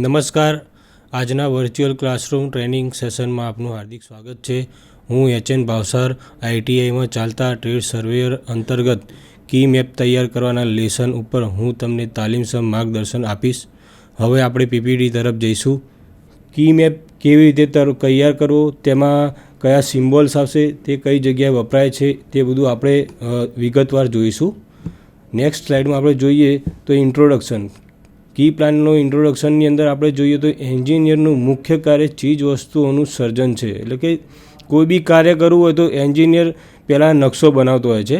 નમસ્કાર. આજના virtual classroom training સેશનમાં આપનું હાર્દિક સ્વાગત છે. હું એચ.એન. ભાવસાર ITIમાં ચાલતા ટ્રેડ સર્વેયર અંતર્ગત કી મેપ તૈયાર કરવાના લેસન ઉપર હું તમને તાલીમસર માર્ગદર્શન આપીશ. હવે આપણે PPT તરફ જઈશું. કી મેપ કેવી રીતે તૈયાર કરવો, તેમાં કયા સિમ્બોલ્સ આવશે, તે કઈ જગ્યાએ વપરાય છે, તે બધું આપણે વિગતવાર જોઈશું. નેક્સ્ટ સ્લાઇડમાં આપણે જોઈએ તો ઇન્ટ્રોડક્શન. કી પ્લાનનો ઇન્ટ્રોડક્શનની અંદર આપણે જોઈએ તો એન્જિનિયરનું મુખ્ય કાર્ય ચીજ વસ્તુઓનું સર્જન છે. એટલે કે કોઈ બી કાર્ય કરવું હોય તો એન્જિનિયર પહેલાં નકશો બનાવતો હોય છે.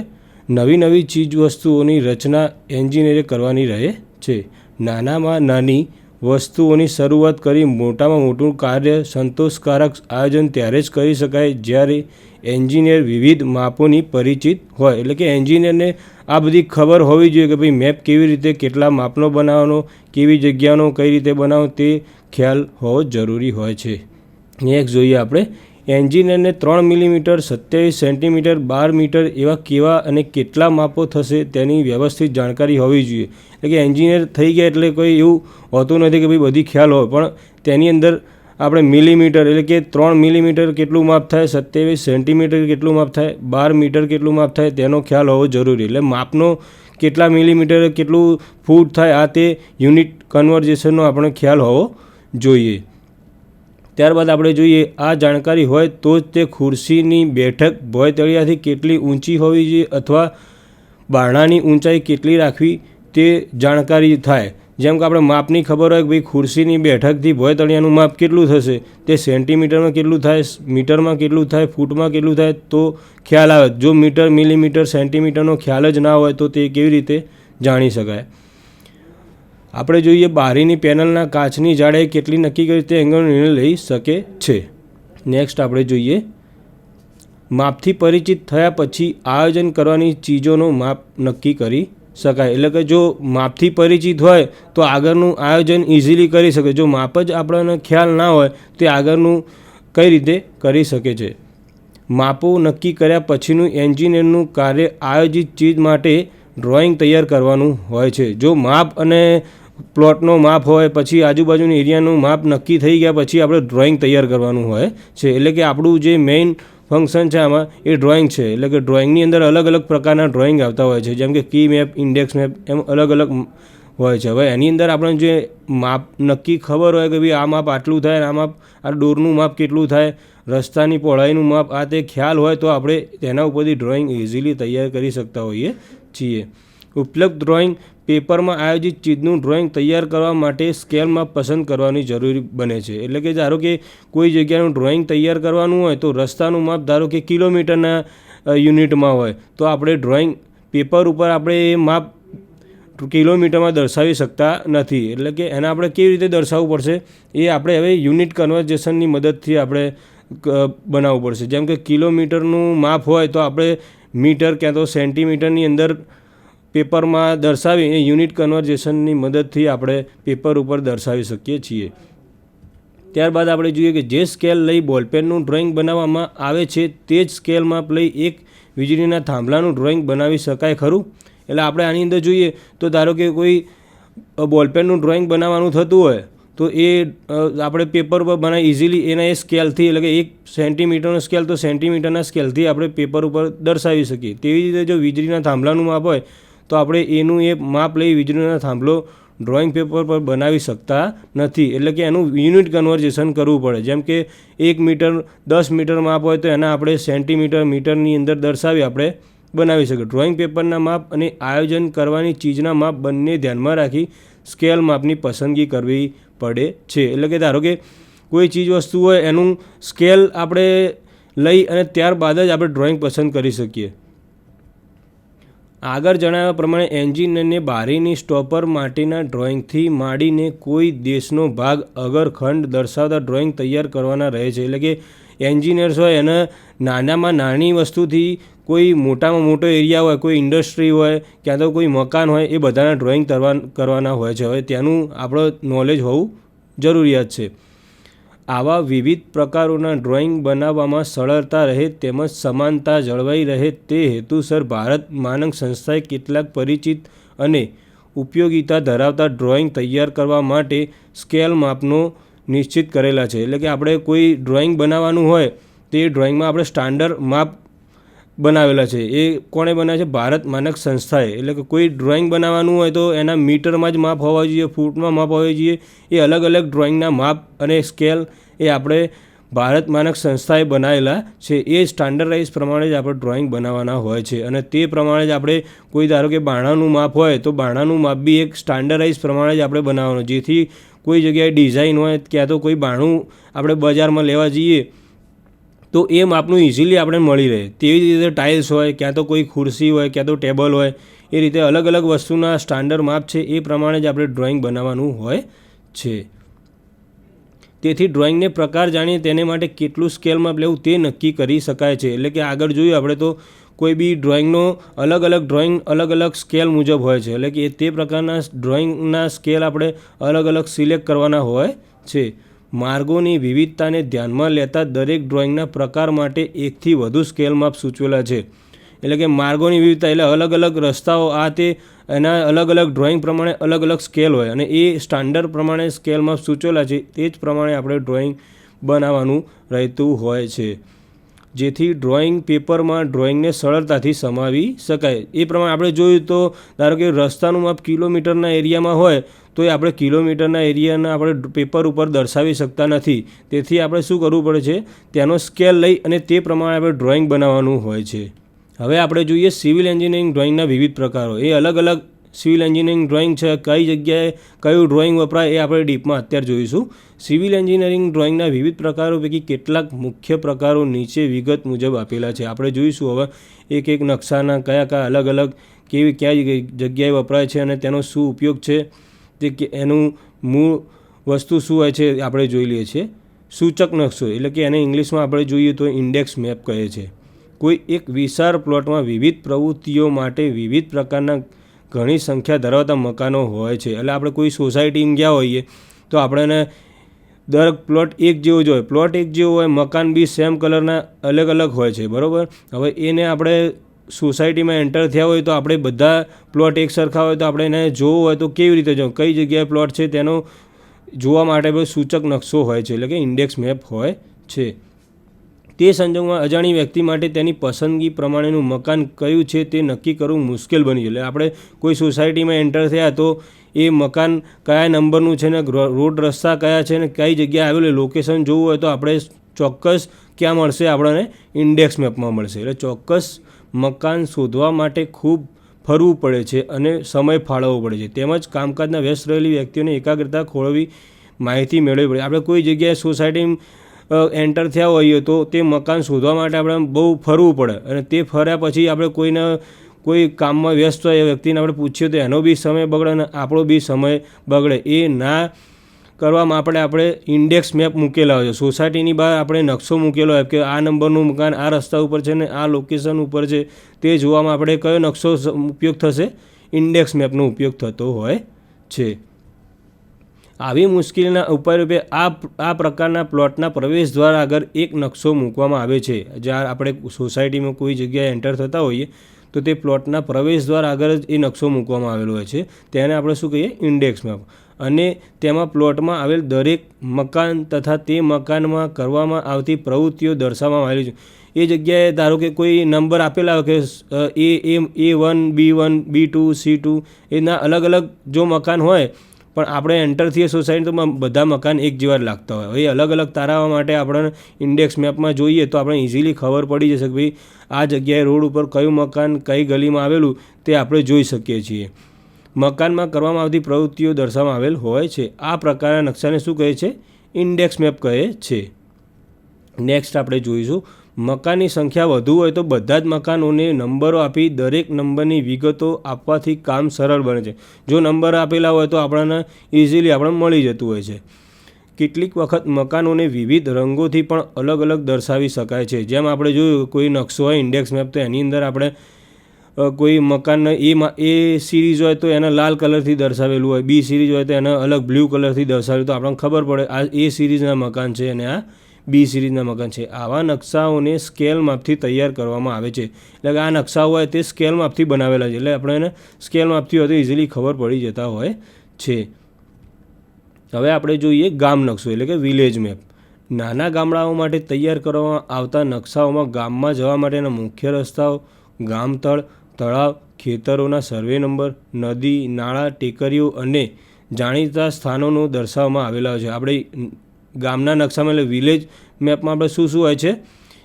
નવી ચીજ વસ્તુઓની રચના એન્જિનિયરે કરવાની રહે છે. નાનામાં નાની વસ્તુઓની શરૂઆત કરી મોટામાં મોટું કાર્ય સંતોષકારક આયોજન ત્યારે જ કરી શકાય જ્યારે એન્જિનિયર વિવિધ માપોની પરિચિત હોય. એટલે કે એન્જિનિયરને આ બધી ખબર હોવી જોઈએ કે ભાઈ મેપ કેવી રીતે, કેટલા માપનો બનાવવાનો, કેવી જગ્યાનો કઈ રીતે બનાવવો, તે ખ્યાલ હોવો જરૂરી હોય છે. નેક્સ્ટ જોઈએ આપણે એન્જિનિયરને 3 મિલીમીટર, 27 સેન્ટીમીટર, 12 મીટર એવા કેવા અને કેટલા માપો થશે તેની વ્યવસ્થિત જાણકારી હોવી જોઈએ. એટલે કે એન્જિનિયર થઈ ગયા એટલે કોઈ એવું હોતું નથી કે ભાઈ બધી ખ્યાલ હોય, પણ તેની અંદર આપણે મિલીમીટર એટલે કે 3 મિલીમીટર કેટલું માપ થાય, 27 સેન્ટીમીટર કેટલું માપ થાય, 12 મીટર કેટલું માપ થાય તેનો ખ્યાલ હોવો જરૂરી. એટલે માપનો કેટલા મિલીમીટર કેટલું ફૂટ થાય આ તે યુનિટ કન્વર્ઝેશનનો આપણે ખ્યાલ હોવો જોઈએ. ત્યારબાદ આપણે જોઈએ આ જાણકારી હોય તો જ તે ખુરશીની બેઠક ભોંયતળિયાથી કેટલી ઊંચી હોવી જોઈએ અથવા બારણાની ઊંચાઈ કેટલી રાખવી તે જાણકારી થાય. જેમ કે આપણે માપની ખબર હોય કે ભાઈ ખુરશીની બેઠકથી ભોંયતળિયાનું માપ કેટલું થશે, તે સેન્ટીમીટરમાં કેટલું થાય, મીટરમાં કેટલું થાય, ફૂટમાં કેટલું થાય તો ખ્યાલ આવે. જો મીટર, મિલીમીટર, સેન્ટીમીટરનો ખ્યાલ જ ના હોય તો તે કેવી રીતે જાણી શકાય. આપણે જોઈએ બારીની પેનલના કાચની જાડાઈ કેટલી નક્કી કરી તે એંગલનો નિર્ણય લઈ શકે છે. નેક્સ્ટ આપણે જોઈએ માપથી પરિચિત થયા પછી આયોજન કરવાની ચીજોનો માપ નક્કી કરી શકાય. એટલે કે જો માપથી પરિચિત હોય તો આગળનું આયોજન ઇઝીલી કરી શકે. જો માપ જ આપણને ખ્યાલ ના હોય તે આગળનું કઈ રીતે કરી શકે છે. માપો નક્કી કર્યા પછીનું એન્જિનિયરનું કાર્ય આયોજિત ચીજ માટે ડ્રોઈંગ તૈયાર કરવાનું હોય છે. જો માપ અને પ્લોટનો માપ હોય પછી આજુબાજુની એરિયાનું માપ નક્કી થઈ ગયા પછી આપણે ડ્રોઈંગ તૈયાર કરવાનું હોય છે. એટલે કે આપણું જે મેઇન ફંક્શન છે આમાં એ ડ્રોઈંગ છે. એટલે કે ડ્રોઈંગની અંદર અલગ પ્રકારના ડ્રોઈંગ આવતા હોય છે, જેમ કે કી મેપ, ઇન્ડેક્સ મેપ, એમ અલગ હોય છે. હવે એની અંદર આપણે જે માપ નક્કી ખબર હોય કે ભાઈ આ માપ આટલું થાય, આ માપ આ ડોરનું માપ કેટલું થાય, રસ્તાની પહોળાઈનું માપ, આ તે ખ્યાલ હોય તો આપણે તેના ઉપરથી ડ્રોઈંગ ઇઝીલી તૈયાર કરી શકતા હોઈએ છીએ. ઉપલબ્ધ ડ્રોઈંગ પેપરમાં આયોજિત ચીજનું ડ્રોઈંગ તૈયાર કરવા માટે સ્કેલ માપ પસંદ કરવાની જરૂરી બને છે. એટલે કે ધારો કે કોઈ જગ્યાનું ડ્રોઈંગ તૈયાર કરવાનું હોય તો રસ્તાનું માપ ધારો કે કિલોમીટરના યુનિટમાં હોય તો આપણે ડ્રોઈંગ પેપર ઉપર આપણે એ માપ કિલોમીટરમાં દર્શાવી શકતા નથી. એટલે કે એને આપણે કેવી રીતે દર્શાવવું પડશે એ આપણે હવે યુનિટ કન્વર્ઝેશનની મદદથી આપણે બનાવવું પડશે. જેમ કે કિલોમીટરનું માપ હોય તો આપણે મીટર ક્યાં તો સેન્ટીમીટરની અંદર પેપરમાં દર્શાવી એ યુનિટ કન્વર્ઝેશનની મદદથી આપણે પેપર ઉપર દર્શાવી શકીએ છીએ. ત્યારબાદ આપણે જોઈએ કે જે સ્કેલ લઈ બોલપેનનું ડ્રોઈંગ બનાવવામાં આવે છે તે જ સ્કેલ માપ લઈ એક વીજળીના થાંભલાનું ડ્રોઈંગ બનાવી શકાય ખરું. એટલે આપણે આની અંદર જોઈએ તો ધારો કે કોઈ બોલપેનનું ડ્રોઈંગ બનાવવાનું થતું હોય તો એ આપણે પેપર ઉપર બનાવી ઇઝીલી એના એ સ્કેલથી, એટલે કે 1 સેન્ટીમીટરનો સ્કેલ તો સેન્ટીમીટરના સ્કેલથી આપણે પેપર ઉપર દર્શાવી શકીએ. તેવી રીતે જો વીજળીના થાંભલાનું માપ હોય તો આપણે એનું એ માપ લઈ વીજળીના થાંભલો ડ્રોઈંગ પેપર પર બનાવી શકતા નથી. એટલે કે એનું યુનિટ કન્વર્ઝેશન કરવું પડે. જેમ કે 1 મીટર 10 મીટર માપ હોય તો એના આપણે સેન્ટીમીટર, મીટરની અંદર દર્શાવી આપણે બનાવી શકીએ. ડ્રોઈંગ પેપરના માપ અને આયોજન કરવાની ચીજના માપ બંને ધ્યાનમાં રાખી સ્કેલ માપની પસંદગી કરવી પડે છે. એટલે કે ધારો કે કોઈ ચીજ વસ્તુ હોય એનું સ્કેલ આપણે લઈ અને ત્યારબાદ જ આપણે ડ્રોઈંગ પસંદ કરી શકીએ. આગળ જણાવ્યા પ્રમાણે એન્જિનિયરને બારીની સ્ટોપર માટેના ડ્રોઈંગથી માંડીને કોઈ દેશનો ભાગ અગરખંડ દર્શાવતા ડ્રોઈંગ તૈયાર કરવાના રહે છે. એટલે કે એન્જિનિયર્સ હોય એને નાનામાં નાની વસ્તુથી કોઈ મોટામાં મોટો એરિયા હોય, કોઈ ઇન્ડસ્ટ્રી હોય, ક્યાં તો કોઈ મકાન હોય, એ બધાના ડ્રોઈંગ કરવાના હોય છે. હવે ત્યાંનું આપણો નોલેજ હોવું જરૂરિયાત છે. આવા વિવિધ પ્રકારોના ડ્રોઈંગ બનાવવામાં સરળતા રહે તેમજ સમાનતા જળવાઈ રહે તે હેતુસર ભારત માનક સંસ્થાએ કેટલાક પરિચિત અને ઉપયોગિતા ધરાવતા ડ્રોઈંગ તૈયાર કરવા માટે સ્કેલ માપનો નિશ્ચિત કરેલા છે. એટલે કે આપણે કોઈ ડ્રોઈંગ બનાવવાનું હોય તે ડ્રોઈંગમાં આપણે સ્ટાન્ડર્ડ માપ બનાવેલા છે. એ કોણે બનાવ્યા છે? ભારત માનક સંસ્થાએ. એટલે કે કોઈ ડ્રોઈંગ બનાવવાનું હોય તો એના મીટરમાં જ માપ હોવા જોઈએ, ફૂટમાં માપ હોવા જોઈએ. એ અલગ અલગ ડ્રોઈંગના માપ અને સ્કેલ એ આપણે ભારત માનક સંસ્થાએ બનાવેલા છે. એ સ્ટાન્ડર્ડાઇઝ પ્રમાણે જ આપણે ડ્રોઈંગ બનાવવાના હોય છે અને તે પ્રમાણે જ આપણે કોઈ ધારો કે બાણાનું માપ હોય તો બાણાનું માપ બી એક સ્ટાન્ડર્ડાઇઝ પ્રમાણે જ આપણે બનાવવાનું, જેથી કોઈ જગ્યાએ ડિઝાઇન હોય ક્યાં તો કોઈ બાણું આપણે બજારમાં લેવા જઈએ તો એ માપનું ઇઝીલી આપણે મળી રહે. તેવી જ રીતે ટાઇલ્સ હોય, ક્યાં તો કોઈ ખુરશી હોય, ક્યાં તો ટેબલ હોય, એ રીતે અલગ અલગ વસ્તુના સ્ટાન્ડર્ડ માપ છે એ પ્રમાણે જ આપણે ડ્રોઈંગ બનાવવાનું હોય છે. તેથી ડ્રોઈંગને પ્રકાર જાણીએ તેને માટે કેટલું સ્કેલ માપ લેવું તે નક્કી કરી શકાય છે. એટલે કે આગળ જોયું આપણે તો કોઈ બી ડ્રોઈંગનો અલગ અલગ સ્કેલ મુજબ હોય છે. એટલે કે તે પ્રકારના ડ્રોઈંગના સ્કેલ આપણે અલગ અલગ સિલેક્ટ કરવાના હોય છે. માર્ગોની વિવિધતાને ધ્યાનમાં લેતા દરેક ડ્રોઈંગના પ્રકાર માટે એકથી વધુ સ્કેલ માપ સૂચવેલા છે. એટલે કે માર્ગોની વિવિધતા એટલે અલગ અલગ રસ્તાઓ આ તે એના અલગ અલગ ડ્રોઈંગ પ્રમાણે અલગ અલગ સ્કેલ હોય અને એ સ્ટાન્ડર્ડ પ્રમાણે સ્કેલ માપ સૂચવેલા છે. તે જ પ્રમાણે આપણે ડ્રોઈંગ બનાવવાનું રહેતું હોય છે, જેથી ડ્રોઈંગ પેપરમાં ડ્રોઈંગને સરળતાથી સમાવી શકાય. એ પ્રમાણે આપણે જોયું તો ધારો કે રસ્તાનું માપ કિલોમીટરના એરિયામાં હોય તો એ આપણે કિલોમીટરના એરિયાના આપણે પેપર ઉપર દર્શાવી શકતા નથી. તેથી આપણે શું કરવું પડે છે? તેનો સ્કેલ લઈ અને તે પ્રમાણે આપણે ડ્રોઈંગ બનાવવાનું હોય છે. હવે આપણે જોઈએ સિવિલ એન્જિનિયરિંગ ડ્રોઈંગના વિવિધ પ્રકારો. એ અલગ અલગ સિવિલ એન્જિનિયરિંગ ડ્રોઈંગ છે, કઈ જગ્યાએ કયું ડ્રોઈંગ વપરાય એ આપણે ડીપમાં અત્યારે જોઈશું. સિવિલ એન્જિનિયરિંગ ડ્રોઈંગના વિવિધ પ્રકારો પૈકી કેટલાક મુખ્ય પ્રકારો નીચે વિગત મુજબ આપેલા છે. આપણે જોઈશું હવે એક નકશાના કયા અલગ અલગ ક્યાં જગ્યાએ વપરાય છે અને તેનો શું ઉપયોગ છે, તે એનું મૂળ વસ્તુ શું હોય છે આપણે જોઈ લઈએ છીએ. સૂચક નકશો એટલે કે એને ઇંગ્લિશમાં આપણે જોઈએ તો ઇન્ડેક્સ મેપ કહે છે. કોઈ એક વિશાળ પ્લોટમાં વિવિધ પ્રવૃત્તિઓ માટે વિવિધ પ્રકારના ઘણી સંખ્યા ધરાવતા મકાનો હોય છે. એટલે આપણે કોઈ સોસાયટીમાં ગયા હોઈએ તો આપણે દર પ્લોટ એક જેવો જ હોય, પ્લોટ એક જેવો હોય, મકાન બી સેમ કલરના અલગ અલગ હોય છે, બરાબર. હવે એને આપણે સોસાયટીમાં એન્ટર થયા હોય તો આપણે બધા પ્લોટ એક સરખા હોય તો આપણે એને જોવું હોય તો કેવી રીતે જોવું, કઈ જગ્યાએ પ્લોટ છે તેનો જોવા માટે સૂચક નકશો હોય છે, એટલે કે ઇન્ડેક્સ મેપ હોય છે. તે સંજોગોમાં અજાણી વ્યક્તિ માટે તેની પસંદગી પ્રમાણેનું મકાન કયું છે તે નક્કી કરવું મુશ્કેલ બની જાય. એટલે આપણે કોઈ સોસાયટીમાં એન્ટર થયા તો એ મકાન કયા નંબરનું છે ને રોડ રસ્તા કયા છે ને કઈ જગ્યાએ આવેલું લોકેશન જોવું હોય તો આપણે ચોક્કસ ક્યાં મળશે? આપણને ઇન્ડેક્સ મેપમાં મળશે. એટલે ચોક્કસ મકાન શોધવા માટે ખૂબ ફરવું પડે છે અને સમય ફાળવવો પડે છે. તેમજ કામકાજના વ્યસ્ત રહેલી વ્યક્તિઓને એકાગ્રતા ખોળવી માહિતી મેળવવી પડે. આપણે કોઈ જગ્યાએ સોસાયટી એન્ટર થયા હોઈએ તો તે મકાન શોધવા માટે આપણે બહુ ફરવું પડે અને તે ફર્યા પછી આપણે કોઈ કામમાં વ્યસ્ત હોય એ વ્યક્તિને આપણે પૂછીએ તો એનો બી સમય બગડે અને આપણો બી સમય બગડે. એ ના કરવામાં આપણે ઇન્ડેક્સ મેપ મૂકેલા હોય છે. સોસાયટીની બહાર આપણે નકશો મૂકેલો હોય કે આ નંબરનું મકાન આ રસ્તા ઉપર છે ને આ લોકેશન ઉપર છે, તે જોવામાં આપણે કયો નકશો ઉપયોગ થશે? ઇન્ડેક્સ મેપનો ઉપયોગ થતો હોય છે. આવી મુશ્કેલીના ઉપાય રૂપે આ પ્રકારના પ્લોટના પ્રવેશ દ્વાર આગળ એક નકશો મૂકવામાં આવે છે. જ્યાં આપણે સોસાયટીમાં કોઈ જગ્યાએ એન્ટર થતા હોઈએ તો તે પ્લોટના પ્રવેશ દ્વાર આગળ જ એ નકશો મૂકવામાં આવેલો હોય છે. તેને આપણે શું કહીએ? Index map. અને તેમાં પ્લોટમાં આવેલ દરેક મકાન તથા તે મકાનમાં કરવામાં આવતી પ્રવૃત્તિઓ દર્શાવવામાં આવેલી છે. એ જગ્યાએ ધારો કે કોઈ નંબર આપેલા હોય કે A1, B1, B2, C2 એના અલગ અલગ જો મકાન હોય પણ આપણે એન્ટર થઈએ સોસાયટી તો બધા મકાન એક જેવા જ લાગતા હોય. એ અલગ અલગ તારવવા માટે આપણે ઇન્ડેક્સ મેપમાં જોઈએ તો આપણે ઇઝીલી ખબર પડી જશે કે ભાઈ આ જગ્યાએ રોડ ઉપર કયું મકાન કઈ ગલીમાં આવેલું તે આપણે જોઈ શકીએ છીએ. મકાનમાં કરવામાં આવતી પ્રવૃત્તિઓ દર્શાવવામાં આવેલ હોય છે. આ પ્રકારના નકશાને શું કહે છે? ઇન્ડેક્સ મેપ કહે છે. નેક્સ્ટ આપણે જોઈશું મકાનની સંખ્યા વધુ હોય તો બધા જ મકાનોને નંબરો આપી દરેક નંબરની વિગતો આપવાથી કામ સરળ બને છે. જો નંબર આપેલા હોય તો આપણને ઇઝીલી મળી જતું હોય છે. કેટલીક વખત મકાનોને વિવિધ રંગોથી પણ અલગ અલગ દર્શાવી શકાય છે. જેમ આપણે જોયું કોઈ નકશો હોય ઇન્ડેક્સ મેપ તો એની અંદર આપણે કોઈ મકાન એ સિરીઝ હોય તો એને લાલ કલરથી દર્શાવેલું હોય, બી સિરીઝ હોય તો એને અલગ બ્લુ કલરથી દર્શાવેલું, તો આપણને ખબર પડે આ એ સિરીઝના મકાન છે અને આ બી સિરીઝના મકાન છે. આવા નકશાઓને સ્કેલ માપથી તૈયાર કરવામાં આવે છે. એટલે કે આ નકશાઓ હોય તે સ્કેલ માપથી બનાવેલા છે. એટલે આપણે એને સ્કેલ માપથી હોય તો ઇઝીલી ખબર પડી જતા હોય છે. હવે આપણે જોઈએ ગામ નકશો એટલે કે વિલેજ મેપ. નાના ગામડાઓ માટે તૈયાર કરવામાં આવતા નકશાઓમાં ગામમાં જવા માટેના મુખ્ય રસ્તાઓ, ગામતળ, તળાવ, ખેતરોના સર્વે નંબર, નદી, નાળા, ટેકરીઓ અને જાણીતા સ્થાનોનો દર્શાવવામાં આવેલા છે. આપણે ગામના નકશામાં એટલે વિલેજ મેપમાં આપણે શું શું હોય છે?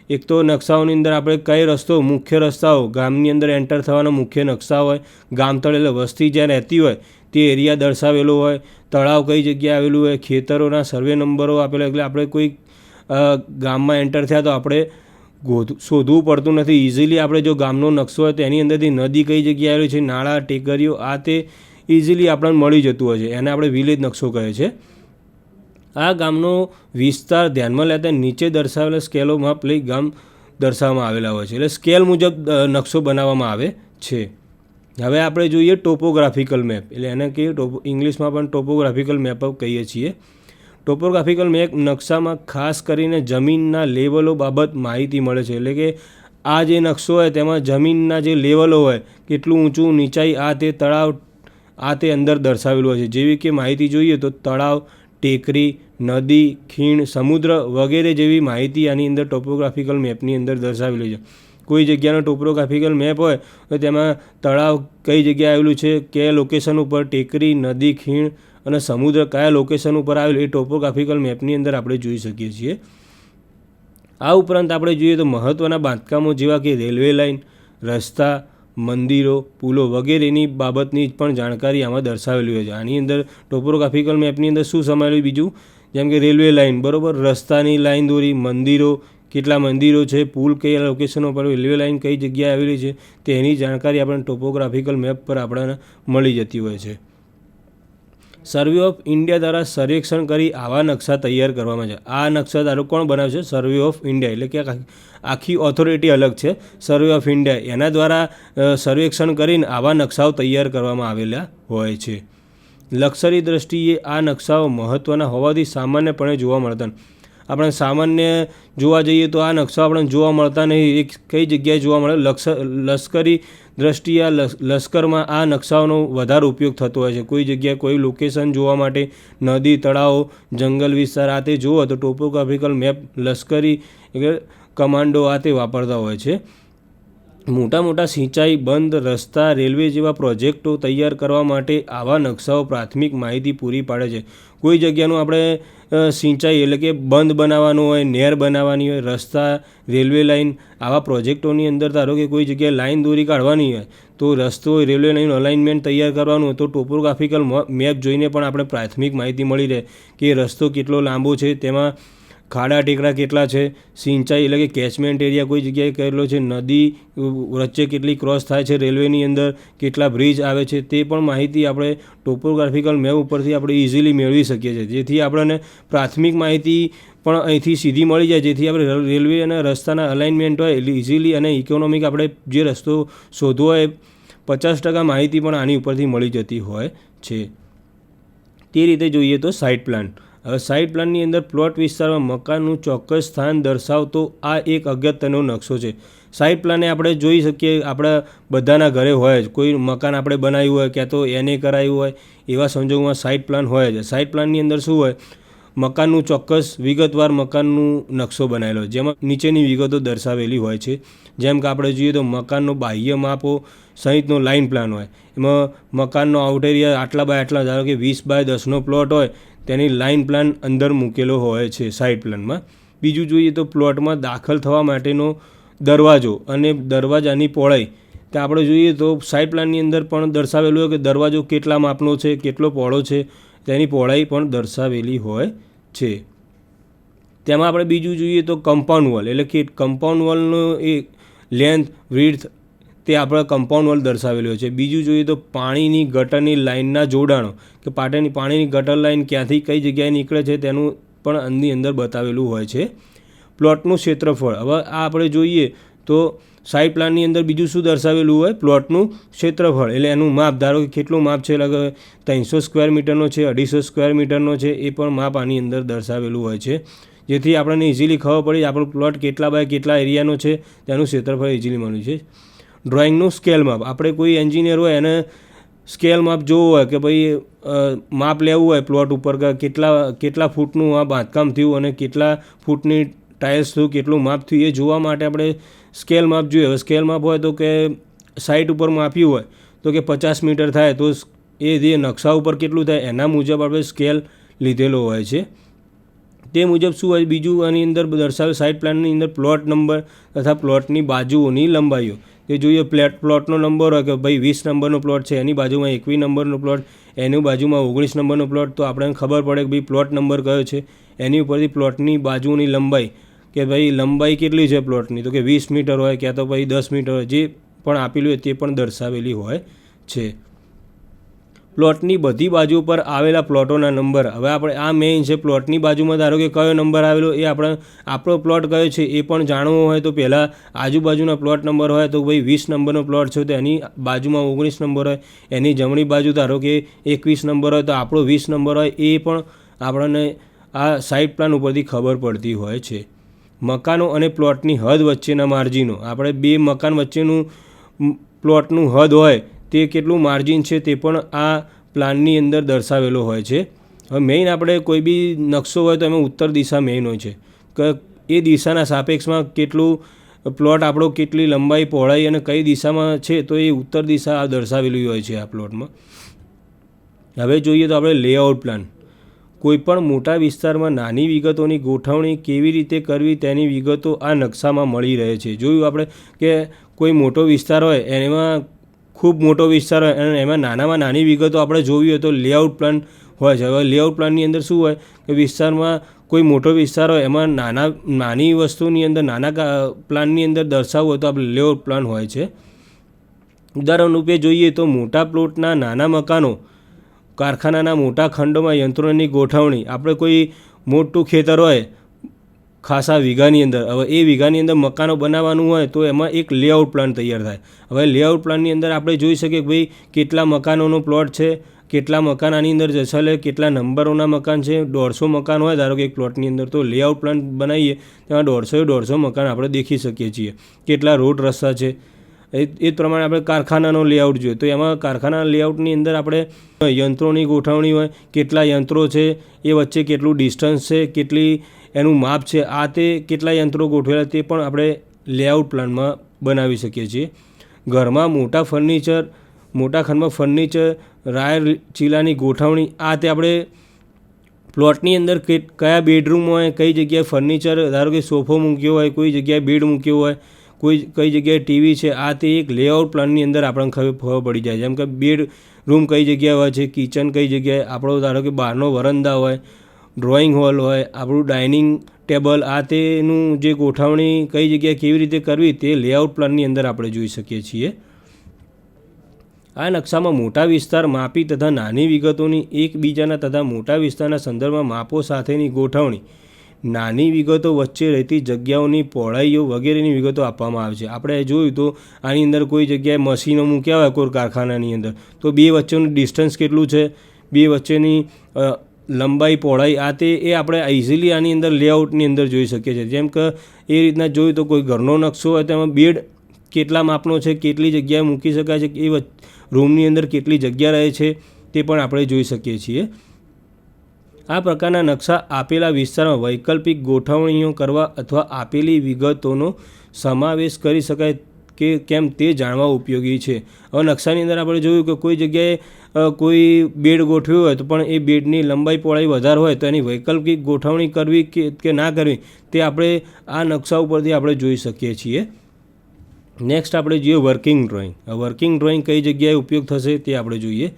એક તો નકશાઓની અંદર આપણે કઈ રસ્તો, મુખ્ય રસ્તાઓ, ગામની અંદર એન્ટર થવાના મુખ્ય નકશા હોય. ગામતળ એટલે વસ્તી જ્યાં રહેતી હોય તે એરિયા દર્શાવેલો હોય. તળાવ કઈ જગ્યાએ આવેલું હોય, ખેતરોના સર્વે નંબરો આપેલા. એટલે આપણે કોઈ ગામમાં એન્ટર થયા તો આપણે શોધવું પડતું નથી. ઇઝીલી આપણે જો ગામનો નકશો હોય તો એની અંદરથી નદી કઈ જગ્યાએ આવેલી છે, નાળા, ટેકરીઓ, આ તે ઇઝીલી આપણને મળી જતું હોય છે. એને આપણે વિલેજ નકશો કહે છે. આ ગામનો વિસ્તાર ધ્યાનમાં લેતા નીચે દર્શાવેલા સ્કેલો માપ લઈ ગામ દર્શાવવામાં આવેલા હોય છે. એટલે સ્કેલ મુજબ નકશો બનાવવામાં આવે છે. હવે આપણે જોઈએ ટોપોગ્રાફિકલ મેપ. એટલે એને કહીએ ઇંગ્લિશમાં પણ ટોપોગ્રાફિકલ મેપ કહીએ છીએ. ટોપોગ્રાફિકલ મેપ નકશામાં ખાસ કરીને જમીનના લેવલો બાબત માહિતી મળે છે. એટલે કે આ જે નકશો હોય તેમાં જમીનના જે લેવલો હોય, કેટલું ઊંચું, નીચાઈ, આ તે તળાવ, આ તે અંદર દર્શાવેલું હોય છે. જેવી કે માહિતી જોઈએ તો તળાવ, ટેકરી, નદી, ખીણ, સમુદ્ર વગેરે જેવી માહિતી આની અંદર ટોપોગ્રાફિકલ મેપની અંદર દર્શાવેલી છે. કોઈ જગ્યાનો ટોપોગ્રાફિકલ મેપ હોય તો તેમાં તળાવ કઈ જગ્યાએ આવેલું છે, કયા લોકેશન ઉપર, ટેકરી, નદી, ખીણ અને સમુદ્ર કયા લોકેશન ઉપર આવેલું, એ ટોપોગ્રાફિકલ મેપની અંદર આપણે જોઈ શકીએ છીએ. આ ઉપરાંત આપણે જોઈએ તો મહત્ત્વના બાંધકામો જેવા કે રેલવે લાઇન, રસ્તા, મંદિરો, પુલો વગેરેની બાબતની પણ જાણકારી આમાં દર્શાવેલી હોય છે. આની અંદર ટોપોગ્રાફિકલ મેપની અંદર શું સમાયેલું બીજું, જેમ કે રેલવે લાઇન, બરાબર, રસ્તાની લાઇન દોરી, મંદિરો, કેટલા મંદિરો છે, પુલ કયા લોકેશનો પર, રેલવે લાઇન કઈ જગ્યાએ આવેલી છે, તેની જાણકારી આપણને ટોપોગ્રાફિકલ મેપ પર આપણને મળી જતી હોય છે. સર્વે ઓફ ઇન્ડિયા દ્વારા સર્વેક્ષણ કરી આવા નકશા તૈયાર કરવામાં છે. આ નકશા ધારો કોણ બનાવે છે? Survey of India. એટલે કે આખી ઓથોરિટી અલગ છે, સર્વે ઓફ ઇન્ડિયા. એના દ્વારા સર્વેક્ષણ કરીને આવા નકશાઓ તૈયાર કરવામાં આવેલા હોય છે. લક્ષરી દ્રષ્ટિએ આ નકશાઓ મહત્ત્વના હોવાથી સામાન્યપણે જોવા મળતા. આપણે સામાન્ય જોવા જઈએ તો આ નકશાઓ આપણને જોવા મળતા નહીં. એક કઈ જગ્યાએ જોવા મળે? લશ્કરી દ્રષ્ટિએ લશ્કરમાં આ નકશાઓનો વધારે ઉપયોગ થતો હોય છે. કોઈ જગ્યાએ કોઈ લોકેશન જોવા માટે, નદી, તળાવો, જંગલ વિસ્તાર આ તે જુઓ તો ટોપોગ્રાફિકલ મેપ લશ્કરી એટલે કમાન્ડો આ તે વાપરતા હોય છે. મોટા મોટા સિંચાઈ, બંધ, રસ્તા, રેલવે જેવા પ્રોજેક્ટો તૈયાર કરવા માટે આવા નકશાઓ પ્રાથમિક માહિતી પૂરી પાડે છે. કોઈ જગ્યાનું આપણે સિંચાઈ એટલે કે બંધ બનાવવાનું હોય, નહેર બનાવવાની હોય, રસ્તા, રેલવે લાઇન આવા પ્રોજેક્ટોની અંદર ધારો કે કોઈ જગ્યાએ લાઇન દોરી કાઢવાની હોય તો રસ્તો, રેલવે લાઇન અલાઇનમેન્ટ તૈયાર કરવાનું હોય તો ટોપોગ્રાફિકલ મેપ જોઈને પણ આપણે પ્રાથમિક માહિતી મળી રહે કે રસ્તો કેટલો લાંબો છે, તેમાં ખાડા ટેકરા કેટલા છે, સિંચાઈ એટલે કે કેચમેન્ટ એરિયા કોઈ જગ્યાએ કરેલો છે, નદી વચ્ચે કેટલી ક્રોસ થાય છે, રેલવેની અંદર કેટલા બ્રિજ આવે છે, તે પણ માહિતી આપણે ટોપોગ્રાફિકલ મેપ ઉપરથી આપણે ઇઝીલી મેળવી શકીએ છીએ. જેથી આપણને પ્રાથમિક માહિતી પણ અહીંથી સીધી મળી જાય. જેથી આપણે રેલવે અને રસ્તાના અલાઇનમેન્ટ હોય એટલે ઇઝીલી અને ઇકોનોમિક આપણે જે રસ્તો શોધવો હોય 50% માહિતી પણ આની ઉપરથી મળી જતી હોય છે. તે રીતે જોઈએ તો સાઇટ પ્લાન. હવે સાઇટ પ્લાનની અંદર પ્લોટ વિસ્તારમાં મકાનનું ચોક્કસ સ્થાન દર્શાવતો આ એક અગત્યનો નકશો છે. સાઇટ પ્લાને આપણે જોઈ શકીએ આપણા બધાના ઘરે હોય જ. કોઈ મકાન આપણે બનાવ્યું હોય ક્યાં તો એને કરાવ્યું હોય એવા સંજોગોમાં સાઇટ પ્લાન હોય જ. સાઇટ પ્લાનની અંદર શું હોય? મકાનનું ચોક્કસ વિગતવાર મકાનનું નકશો બનાવેલો હોય જેમાં નીચેની વિગતો દર્શાવેલી હોય છે. જેમ કે આપણે જોઈએ તો મકાનનો બાહ્ય માપો સહિતનો લાઇન પ્લાન હોય. એમાં મકાનનો આઉટ એરિયા આટલા બાય આટલા, ધારો કે 20x10નો પ્લોટ હોય તેની લાઇન પ્લાન અંદર મૂકેલો હોય છે સાઇટ પ્લાનમાં. બીજું જોઈએ તો પ્લોટમાં દાખલ થવા માટેનો દરવાજો અને દરવાજાની પહોળાઈ. તો આપણે જોઈએ તો સાઇટ પ્લાનની અંદર પણ દર્શાવેલું હોય કે દરવાજો કેટલા માપનો છે, કેટલો પહોળો છે, તેની પહોળાઈ પણ દર્શાવેલી હોય છે. તેમાં આપણે બીજું જોઈએ તો કમ્પાઉન્ડ વોલ એટલે કે કમ્પાઉન્ડ વોલનો એ લેન્થ, વિડ્થ તે આપણા કમ્પાઉન્ડ વોલ દર્શાવેલી હોય છે. બીજું જોઈએ તો પાણીની ગટરની લાઇનના જોડાણો કે પાણીની ગટર લાઇન ક્યાંથી કઈ જગ્યાએ નીકળે છે તેનું પણ આની અંદર બતાવેલું હોય છે. પ્લોટનું ક્ષેત્રફળ. હવે આ આપણે જોઈએ તો સાઇટ પ્લાનની અંદર બીજું શું દર્શાવેલું હોય? પ્લોટનું ક્ષેત્રફળ એટલે એનું માપ. ધારો કે કેટલું માપ છે, લગભગ 300 સ્ક્વેર મીટરનો છે, 250 સ્ક્વેર મીટરનો છે, એ પણ માપ આની અંદર દર્શાવેલું હોય છે. જેથી આપણને ઇઝીલી ખબર પડી આપણો પ્લોટ કેટલા બાય કેટલા એરિયાનો છે, તેનું ક્ષેત્રફળ ઇઝીલી મળ્યું છે. ડ્રોઈંગનું સ્કેલ માપ. આપણે કોઈ એન્જિનિયર હોય એને સ્કેલ માપ જોવું હોય કે ભાઈ માપ લેવું હોય પ્લોટ ઉપર કે કેટલા ફૂટનું આ બાંધકામ થયું અને કેટલા ફૂટની ટાઇલ્સ થયું, કેટલું માપ થયું, એ જોવા માટે આપણે સ્કેલ માપ જોઈએ. હવે સ્કેલ માપ હોય તો કે સાઇટ ઉપર માપ્યું હોય તો કે 50 મીટર થાય, તો એ જે નકશા ઉપર કેટલું થાય એના મુજબ આપણે સ્કેલ લીધેલો હોય છે. તે મુજબ શું હોય બીજું આની અંદર દર્શાવેલ સાઇટ પ્લાનની અંદર પ્લોટ નંબર તથા પ્લોટની બાજુઓની લંબાઈઓ તે જોઈએ. પ્લોટનો નંબર હોય કે ભાઈ 20 નંબરનો પ્લોટ છે, એની બાજુમાં 21 નંબરનો પ્લોટ, એની બાજુમાં 19 નંબરનો પ્લોટ, તો આપણને ખબર પડે કે ભાઈ પ્લોટ નંબર કયો છે. એની ઉપરથી પ્લોટની બાજુની લંબાઈ કે ભાઈ લંબાઈ કેટલી છે પ્લોટની, તો કે 20 મીટર હોય ક્યાં તો ભાઈ 10 મીટર હોય, જે પણ આપેલું હોય તે પણ દર્શાવેલી હોય છે. પ્લોટની બધી બાજુ પર આવેલા પ્લોટોના નંબર. હવે આપણે આ મેઇન છે. પ્લોટની બાજુમાં ધારો કે કયો નંબર આવેલો એ આપણો પ્લોટ કયો છે એ પણ જાણવું હોય તો પહેલાં આજુબાજુના પ્લોટ નંબર હોય તો ભાઈ 20 નંબરનો પ્લોટ છે તો એની બાજુમાં 19 નંબર હોય, એની જમણી બાજુ ધારો કે 21 નંબર હોય તો આપણો 20 નંબર હોય, એ પણ આપણને આ સાઇટ પ્લાન ઉપરથી ખબર પડતી હોય છે. મકાનો અને પ્લોટની હદ વચ્ચેના માર્જિનો. આપણે બે મકાન વચ્ચેનું પ્લોટનું હદ હોય તે કેટલું માર્જિન છે તે પણ આ પ્લાનની અંદર દર્શાવેલો હોય છે. હવે મેઇન આપણે કોઈ બી નકશો હોય તો એમાં ઉત્તર દિશા મેઇન હોય છે કે એ દિશાના સાપેક્ષમાં કેટલું પ્લોટ આપણો કેટલી લંબાઈ પહોળાઈ અને કઈ દિશામાં છે, તો એ ઉત્તર દિશા દર્શાવેલી હોય છે આ પ્લોટમાં. હવે જોઈએ તો આપણે લેઆઉટ પ્લાન. કોઈપણ મોટા વિસ્તારમાં નાની વિગતોની ગોઠવણી કેવી રીતે કરવી તેની વિગતો આ નકશામાં મળી રહે છે. જોયું આપણે કે કોઈ મોટો વિસ્તાર હોય એમાં ખૂબ મોટો વિસ્તાર હોય અને એમાં નાનામાં નાની વિગતો આપણે જોવી હોય તો લેઆઉટ પ્લાન હોય છે. હવે લેઆઉટ પ્લાનની અંદર શું હોય કે વિસ્તારમાં કોઈ મોટો વિસ્તાર હોય એમાં નાની વસ્તુની અંદર નાના પ્લાનની અંદર દર્શાવવું હોય તો આપણે લેઆઉટ પ્લાન હોય છે. ઉદાહરણ રૂપે જોઈએ તો મોટા પ્લોટના નાના મકાનો, કારખાનાના મોટા ખંડોમાં યંત્રોની ગોઠવણી. આપણે કોઈ મોટું ખેતર હોય ખાસા વીઘાની અંદર, હવે એ વીઘાની અંદર મકાનો બનાવવાનું હોય તો એમાં એક લેઆઉટ પ્લાન તૈયાર થાય. હવે લેઆઉટ પ્લાનની અંદર આપણે જોઈ શકીએ કે ભાઈ કેટલા મકાનોનો પ્લોટ છે, કેટલા મકાન આની અંદર જશે, કેટલા નંબરોના મકાન છે. 150 મકાન હોય ધારો કે એક પ્લોટની અંદર, તો લેઆઉટ પ્લાન બનાવીએ તેમાં 150 મકાન આપણે દેખી શકીએ છીએ. કેટલા રોડ રસ્તા છે એ પ્રમાણે આપણે કારખાનાનો લેઆઉટ જોઈએ તો એમાં કારખાનાના લેઆઉટની અંદર આપણે યંત્રોની ગોઠવણી હોય, કેટલા યંત્રો છે, એ વચ્ચે કેટલું ડિસ્ટન્સ છે, કેટલી એનું માપ છે, આ તે કેટલા યંત્રો ગોઠવેલા તે પણ આપણે લેઆઉટ પ્લાનમાં બનાવી શકીએ છીએ. ઘરમાં મોટા ખંડમાં ફર્નિચર, રાયર ચીલાની ગોઠવણી, આ તે આપણે પ્લોટની અંદર કયા બેડરૂમ હોય, કઈ જગ્યાએ ફર્નિચર, ધારો કે સોફો મૂક્યો હોય, કોઈ જગ્યાએ બેડ મૂક્યો હોય, કઈ જગ્યાએ ટીવી છે, આ તે એક લેઆઉટ પ્લાનની અંદર આપણને ખબર પડી જાય. જેમ કે બેડ રૂમ કઈ જગ્યાએ હોય છે, કિચન કઈ જગ્યાએ, આપણો ધારો કે બહારનો વરંદા હોય, ડ્રોઈંગ હોલ હોય, આપણું ડાઇનિંગ ટેબલ, આ તેનું જે ગોઠવણી કઈ જગ્યાએ કેવી રીતે કરવી તે લેઆઉટ પ્લાનની અંદર આપણે જોઈ શકીએ છીએ. આ નકશામાં મોટા વિસ્તાર માપી તથા નાની વિગતોની એકબીજાના તથા મોટા વિસ્તારના સંદર્ભમાં માપો સાથેની ગોઠવણી, નાની વિગતો વચ્ચે રહેતી જગ્યાઓની પહોળાઈઓ વગેરેની વિગતો આપવામાં આવે છે. આપણે જોયું તો આની અંદર કોઈ જગ્યાએ મશીનો મૂક્યા હોય કોઈ કારખાનાની અંદર તો બે વચ્ચેનું ડિસ્ટન્સ કેટલું છે, બે વચ્ચેની લંબાઈ પહોળાઈ, આ તે એ આપણે ઇઝીલી આની અંદર લેઆઉટની અંદર જોઈ શકીએ છીએ. જેમ કે એ રીતના જોયું તો કોઈ ઘરનો નકશો હોય તેમાં બેડ કેટલા માપનો છે, કેટલી જગ્યાએ મૂકી શકાય છે, એ રૂમની અંદર કેટલી જગ્યા રહે છે તે પણ આપણે જોઈ શકીએ છીએ. આ પ્રકારના નકશા આપેલા વિસ્તારમાં વૈકલ્પિક ગોઠવણીઓ કરવા અથવા આપેલી વિગતોનો સમાવેશ કરી શકાય કે કેમ તે જાણવા ઉપયોગી છે. હવે નકશાની અંદર આપણે જોયું કે કોઈ જગ્યાએ કોઈ બેડ ગોઠવ્યું હોય તો પણ એ બેડની લંબાઈ પહોળાઈ વધારે હોય તો એની વૈકલ્પિક ગોઠવણી કરવી કે ના કરવી તે આપણે આ નકશા ઉપરથી આપણે જોઈ શકીએ છીએ. નેક્સ્ટ આપણે જોઈએ વર્કિંગ ડ્રોઈંગ. વર્કિંગ ડ્રોઈંગ કઈ જગ્યાએ ઉપયોગ થશે તે આપણે જોઈએ.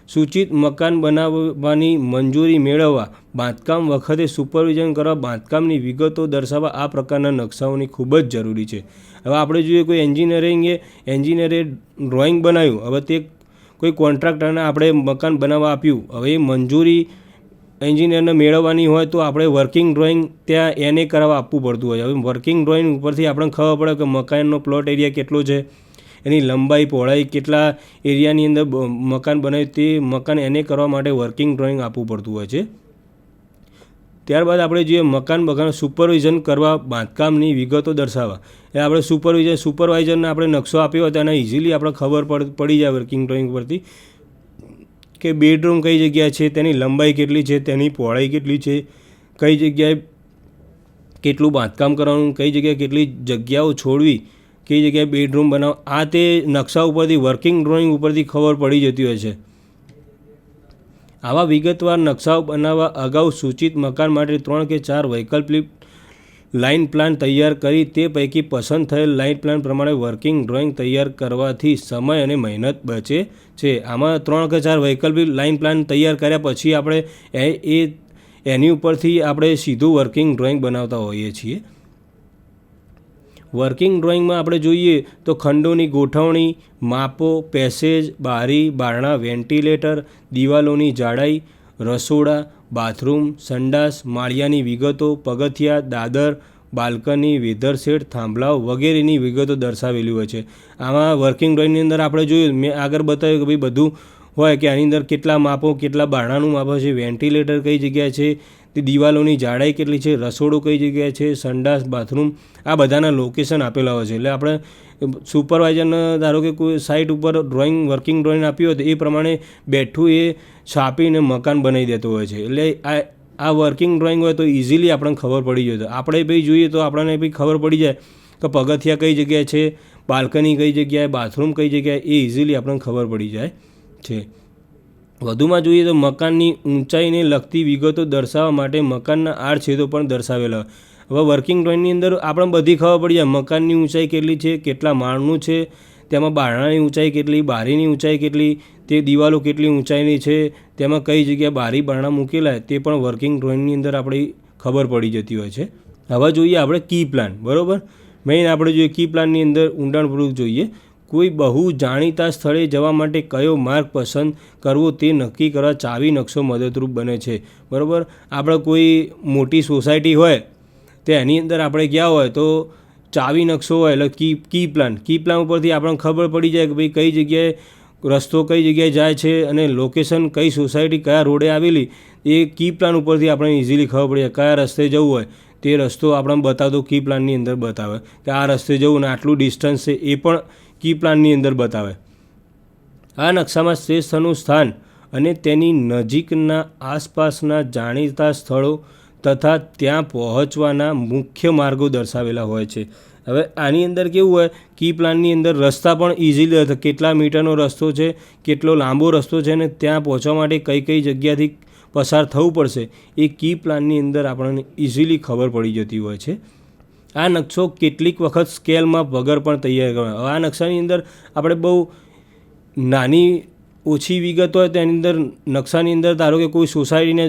સૂચિત મકાન બનાવવાની મંજૂરી મેળવવા, બાંધકામ વખતે સુપરવિઝન કરવા, બાંધકામની વિગતો દર્શાવવા આ પ્રકારના નકશાઓની ખૂબ જ જરૂરી છે. હવે આપણે જોઈએ કોઈ એન્જિનિયરે ડ્રોઈંગ બનાવ્યું, હવે તે કોઈ કોન્ટ્રાક્ટરને આપણે મકાન બનાવવા આપ્યું, હવે એ મંજૂરી એન્જિનિયરને મેળવવાની હોય તો આપણે વર્કિંગ ડ્રોઈંગ ત્યાં એને કરાવવા આપવું પડતું હોય. હવે વર્કિંગ ડ્રોઈંગ ઉપરથી આપણને ખબર પડે કે મકાનનો પ્લોટ એરિયા કેટલો છે, એની લંબાઈ પહોળાઈ કેટલા એરિયાની અંદર મકાન બનાવ્યું તે મકાન એને કરવા માટે વર્કિંગ ડ્રોઈંગ આપવું પડતું હોય છે. ત્યારબાદ આપણે જોઈએ મકાન સુપરવિઝન કરવા બાંધકામની વિગતો દર્શાવવા. એટલે આપણે સુપરવાઇઝરને આપણે નકશો આપ્યો હોય તો એને ઇઝીલી આપણે ખબર પડી જાય વર્કિંગ ડ્રોઈંગ પરથી કે બેડરૂમ કઈ જગ્યાએ છે, તેની લંબાઈ કેટલી છે, તેની પહોળાઈ કેટલી છે, કઈ જગ્યાએ કેટલું બાંધકામ કરવાનું, કઈ જગ્યાએ કેટલી જગ્યાઓ છોડવી, કઈ જગ્યાએ બેડરૂમ બનાવવા, આ તે નકશા ઉપરથી વર્કિંગ ડ્રોઈંગ ઉપરથી ખબર પડી જતી હોય છે. આવા વિગતવાર નકશાઓ બનાવવા અગાઉ સૂચિત મકાન માટે 3 કે 4 વૈકલ્પિક લાઇન પ્લાન તૈયાર કરી તે પૈકી પસંદ થયેલ લાઇન પ્લાન પ્રમાણે વર્કિંગ ડ્રોઈંગ તૈયાર કરવાથી સમય અને મહેનત બચે છે. આમાં 3 કે 4 વૈકલ્પિક લાઇન પ્લાન તૈયાર કર્યા પછી આપણે એની ઉપરથી આપણે સીધું વર્કિંગ ડ્રોઈંગ બનાવતા હોઈએ છીએ. વર્કિંગ ડ્રોઈંગમાં આપણે જોઈએ તો ખંડોની ગોઠવણી, માપો, પેસેજ, બારી, બારણા, વેન્ટિલેટર, દિવાલોની જાડાઈ, રસોડા, બાથરૂમ, સંડાસ, માળિયાની વિગતો, પગથિયા, દાદર, બાલ્કની, વેધર શેડ, થાંભલાઓ વગેરેની વિગતો દર્શાવેલી હોય છે. આમાં વર્કિંગ ડ્રોઈંગની અંદર આપણે જોયું, મેં આગળ બતાવ્યું કે ભાઈ બધું હોય કે આની અંદર કેટલા માપો, કેટલા બારણાનું માપો છે, વેન્ટિલેટર કઈ જગ્યાએ છે, તે દિવાલોની જાડાઈ કેટલી છે, રસોડું કઈ જગ્યાએ છે, સંડાસ, બાથરૂમ, આ બધાના લોકેશન આપેલા હોય છે. એટલે આપણે સુપરવાઇઝરને ધારો કે કોઈ સાઇટ ઉપર વર્કિંગ ડ્રોઈંગ આપ્યું હોય તો એ પ્રમાણે બેઠું એ છાપીને મકાન બનાવી દેતું હોય છે. એટલે આ વર્કિંગ ડ્રોઈંગ હોય તો ઇઝીલી આપણને ખબર પડી જાય. આપણે ભાઈ જોઈએ તો આપણને ભાઈ ખબર પડી જાય કે પગથિયા કઈ જગ્યાએ છે, બાલ્કની કઈ જગ્યાએ, બાથરૂમ કઈ જગ્યાએ, એ ઇઝીલી આપણને ખબર પડી જાય છે. વધુમાં જોઈએ તો મકાનની ઊંચાઈને લગતી વિગતો દર્શાવવા માટે મકાનના આડછેદો પણ દર્શાવેલા. હવે વર્કિંગ ડ્રોઈંગની અંદર આપણે બધી ખબર પડી જાય મકાનની ઊંચાઈ કેટલી છે, કેટલા માળનું છે, તેમાં બારણાની ઊંચાઈ કેટલી, બારીની ઊંચાઈ કેટલી, તે દિવાલો કેટલી ઊંચાઈની છે, તેમાં કઈ જગ્યાએ બારી બારણા મૂકેલા તે પણ વર્કિંગ ડ્રોઈંગની અંદર આપણે ખબર પડી જતી હોય છે. હવે જોઈએ આપણે કી પ્લાન. બરાબર, મેઇન આપણે જોઈએ કી પ્લાનની અંદર ઊંડાણપૂર્વક જોઈએ. કોઈ બહુ જાણીતા સ્થળે જવા માટે કયો માર્ગ પસંદ કરવો તે નક્કી કરવા ચાવી નકશો મદદરૂપ બને છે. બરાબર, આપણે કોઈ મોટી સોસાયટી હોય તો એની અંદર આપણે ગયા હોય તો ચાવી નકશો હોય એટલે કી પ્લાન ઉપરથી આપણને ખબર પડી જાય કે ભાઈ કઈ જગ્યાએ રસ્તો કઈ જગ્યાએ જાય છે અને લોકેશન કઈ સોસાયટી કયા રોડે આવેલી, એ કી પ્લાન ઉપરથી આપણે ઇઝીલી ખબર પડી જાય. કયા રસ્તે જવું હોય તે રસ્તો આપણને બતાવતો કી પ્લાનની અંદર બતાવે કે આ રસ્તે જવું ને આટલું ડિસ્ટન્સ છે, એ પણ કી પ્લાનની અંદર બતાવે. આ નકશામાં તે સ્થળનું સ્થાન અને તેની નજીકના આસપાસના જાણીતા સ્થળો તથા ત્યાં પહોંચવાના મુખ્ય માર્ગો દર્શાવેલા હોય છે. હવે આની અંદર કેવું હોય, કી પ્લાનની અંદર રસ્તા પણ ઇઝીલી કેટલા મીટરનો રસ્તો છે, કેટલો લાંબો રસ્તો છે અને ત્યાં પહોંચવા માટે કઈ કઈ જગ્યાથી પસાર થવું પડશે, એ કી પ્લાનની અંદર આપણને ઇઝીલી ખબર પડી જતી હોય છે. આ નકશો કેટલીક વખત સ્કેલમાં વગર પણ તૈયાર કરવામાં. હવે આ નકશાની અંદર આપણે બહુ નાની ઓછી વિગત હોય તો એની અંદર નકશાની અંદર ધારો કે કોઈ સોસાયટીને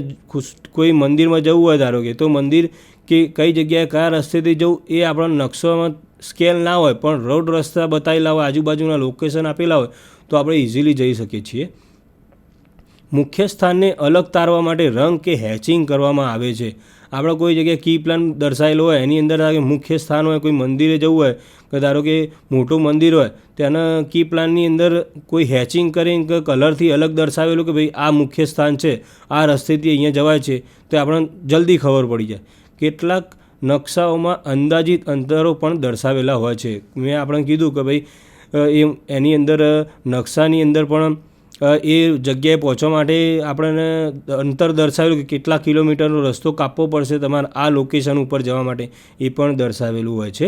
કોઈ મંદિરમાં જવું હોય ધારો કે, તો મંદિર કે કઈ જગ્યાએ કયા રસ્તેથી જવું એ આપણા નકશામાં સ્કેલ ના હોય પણ રોડ રસ્તા બતાવેલા હોય, આજુબાજુના લોકેશન આપેલા હોય તો આપણે ઇઝીલી જઈ શકીએ છીએ. મુખ્ય સ્થાનને અલગ તારવા માટે રંગ કે હેચિંગ કરવામાં આવે છે. આપણે કોઈ જગ્યાએ કી પ્લાન દર્શાવેલો હોય એની અંદર મુખ્ય સ્થાન હોય, કોઈ મંદિરે જવું હોય કે ધારો કે મોટું મંદિર હોય તેના કી પ્લાનની અંદર કોઈ હેચિંગ કરીને કે કલરથી અલગ દર્શાવેલું કે ભાઈ આ મુખ્ય સ્થાન છે, આ રસ્તેથી અહીંયા જવાય છે, તો આપણને જલ્દી ખબર પડી જાય. કેટલાક નકશાઓમાં અંદાજિત અંતરો પણ દર્શાવેલા હોય છે. મેં આપણે કીધું કે ભાઈ એની અંદર નકશાની અંદર પણ એ જગ્યાએ પહોંચવા માટે આપણને અંતર દર્શાવેલું કે કેટલા કિલોમીટરનો રસ્તો કાપવો પડશે તમારે આ લોકેશન ઉપર જવા માટે, એ પણ દર્શાવેલું હોય છે.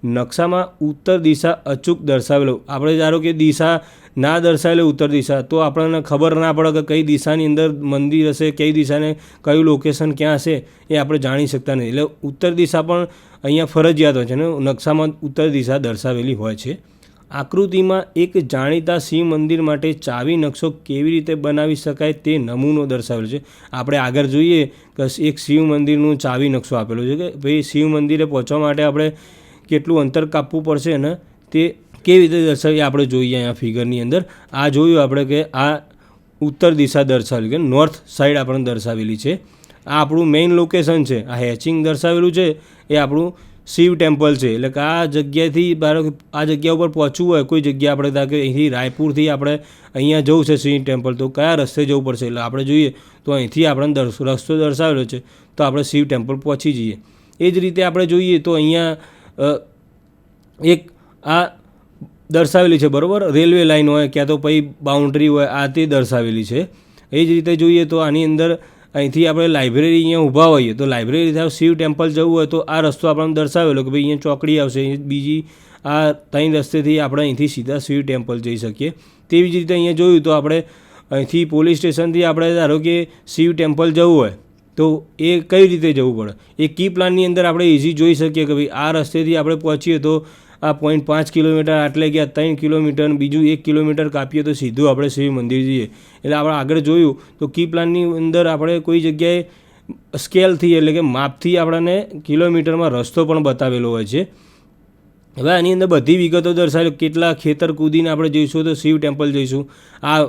નકશામાં ઉત્તર દિશા અચૂક દર્શાવેલું. આપણે ધારો કે દિશા ના દર્શાવેલું ઉત્તર દિશા તો આપણને ખબર ના પડે કે કઈ દિશાની અંદર મંદિર હશે, કઈ દિશાને કયું લોકેશન ક્યાં હશે એ આપણે જાણી શકતા નથી. એટલે ઉત્તર દિશા પણ અહીંયા ફરજિયાત હોય છે ને નકશામાં ઉત્તર દિશા દર્શાવેલી હોય છે. આકૃતિમાં એક જાણીતા શિવ મંદિર માટે ચાવી નકશો કેવી રીતે બનાવી શકાય તે નમૂનો દર્શાવેલો છે. આપણે આગળ જોઈએ કે એક શિવ મંદિરનું ચાવી નકશો આપેલો છે કે ભાઈ શિવ મંદિરે પહોંચવા માટે આપણે કેટલું અંતર કાપવું પડશે ને તે કેવી રીતે દર્શાવીએ આપણે જોઈએ અહીંયા ફિગરની અંદર. આ જોયું આપણે કે આ ઉત્તર દિશા દર્શાવેલી કે નોર્થ સાઈડ આપણને દર્શાવેલી છે. આ આપણું મેઇન લોકેશન છે. આ હેચિંગ દર્શાવેલું છે એ આપણું શિવ ટેમ્પલ છે. એટલે કે આ જગ્યાએથી ધારો કે આ જગ્યા ઉપર પહોંચવું હોય, કોઈ જગ્યા આપણે ધારો કે અહીંથી રાયપુરથી આપણે અહીંયા જવું છે શિવ ટેમ્પલ, તો કયા રસ્તે જવું પડશે? એટલે આપણે જોઈએ તો અહીંથી આપણે રસ્તો દર્શાવેલો છે, તો આપણે શિવ ટેમ્પલ પહોંચી જઈએ. એ જ રીતે આપણે જોઈએ તો અહીંયા એક આ દર્શાવેલી છે, બરાબર, રેલવે લાઇન હોય ક્યાં તો પછી બાઉન્ડ્રી હોય, આ તે દર્શાવેલી છે. એ જ રીતે જોઈએ તો આની અંદર અહીંથી આપણે લાઇબ્રેરી અહીંયા ઊભા હોઈએ તો લાઇબ્રેરી શિવ ટેમ્પલ જવું હોય તો આ રસ્તો આપણને દર્શાવેલો કે ભાઈ અહીંયા ચોકડી આવશે, બીજી આ 3 રસ્તેથી આપણે અહીંથી સીધા શિવ ટેમ્પલ જઈ શકીએ. તેવી જ રીતે અહીંયા જોયું તો આપણે અહીંથી પોલીસ સ્ટેશનથી આપણે ધારો કે શિવ ટેમ્પલ જવું હોય તો એ કઈ રીતે જવું પડે? એ કી પ્લાનની અંદર આપણે ઇઝી જોઈ શકીએ કે ભાઈ આ રસ્તેથી આપણે પહોંચીએ તો આ 0.5 કિલોમીટર આટલે ગયા, 3 કિલોમીટર, બીજું 1 કિલોમીટર કાપીએ તો સીધું આપણે શિવ મંદિર જઈએ. એટલે આપણે આગળ જોયું તો કી પ્લાનની અંદર આપણે કોઈ જગ્યાએ સ્કેલથી એટલે કે માપથી આપણને કિલોમીટરમાં રસ્તો પણ બતાવેલો હોય છે. હવે આની અંદર બધી વિગતો દર્શાવેલી, કેટલા ખેતર કૂદીને આપણે જઈશું તો શિવ ટેમ્પલ જઈશું, આ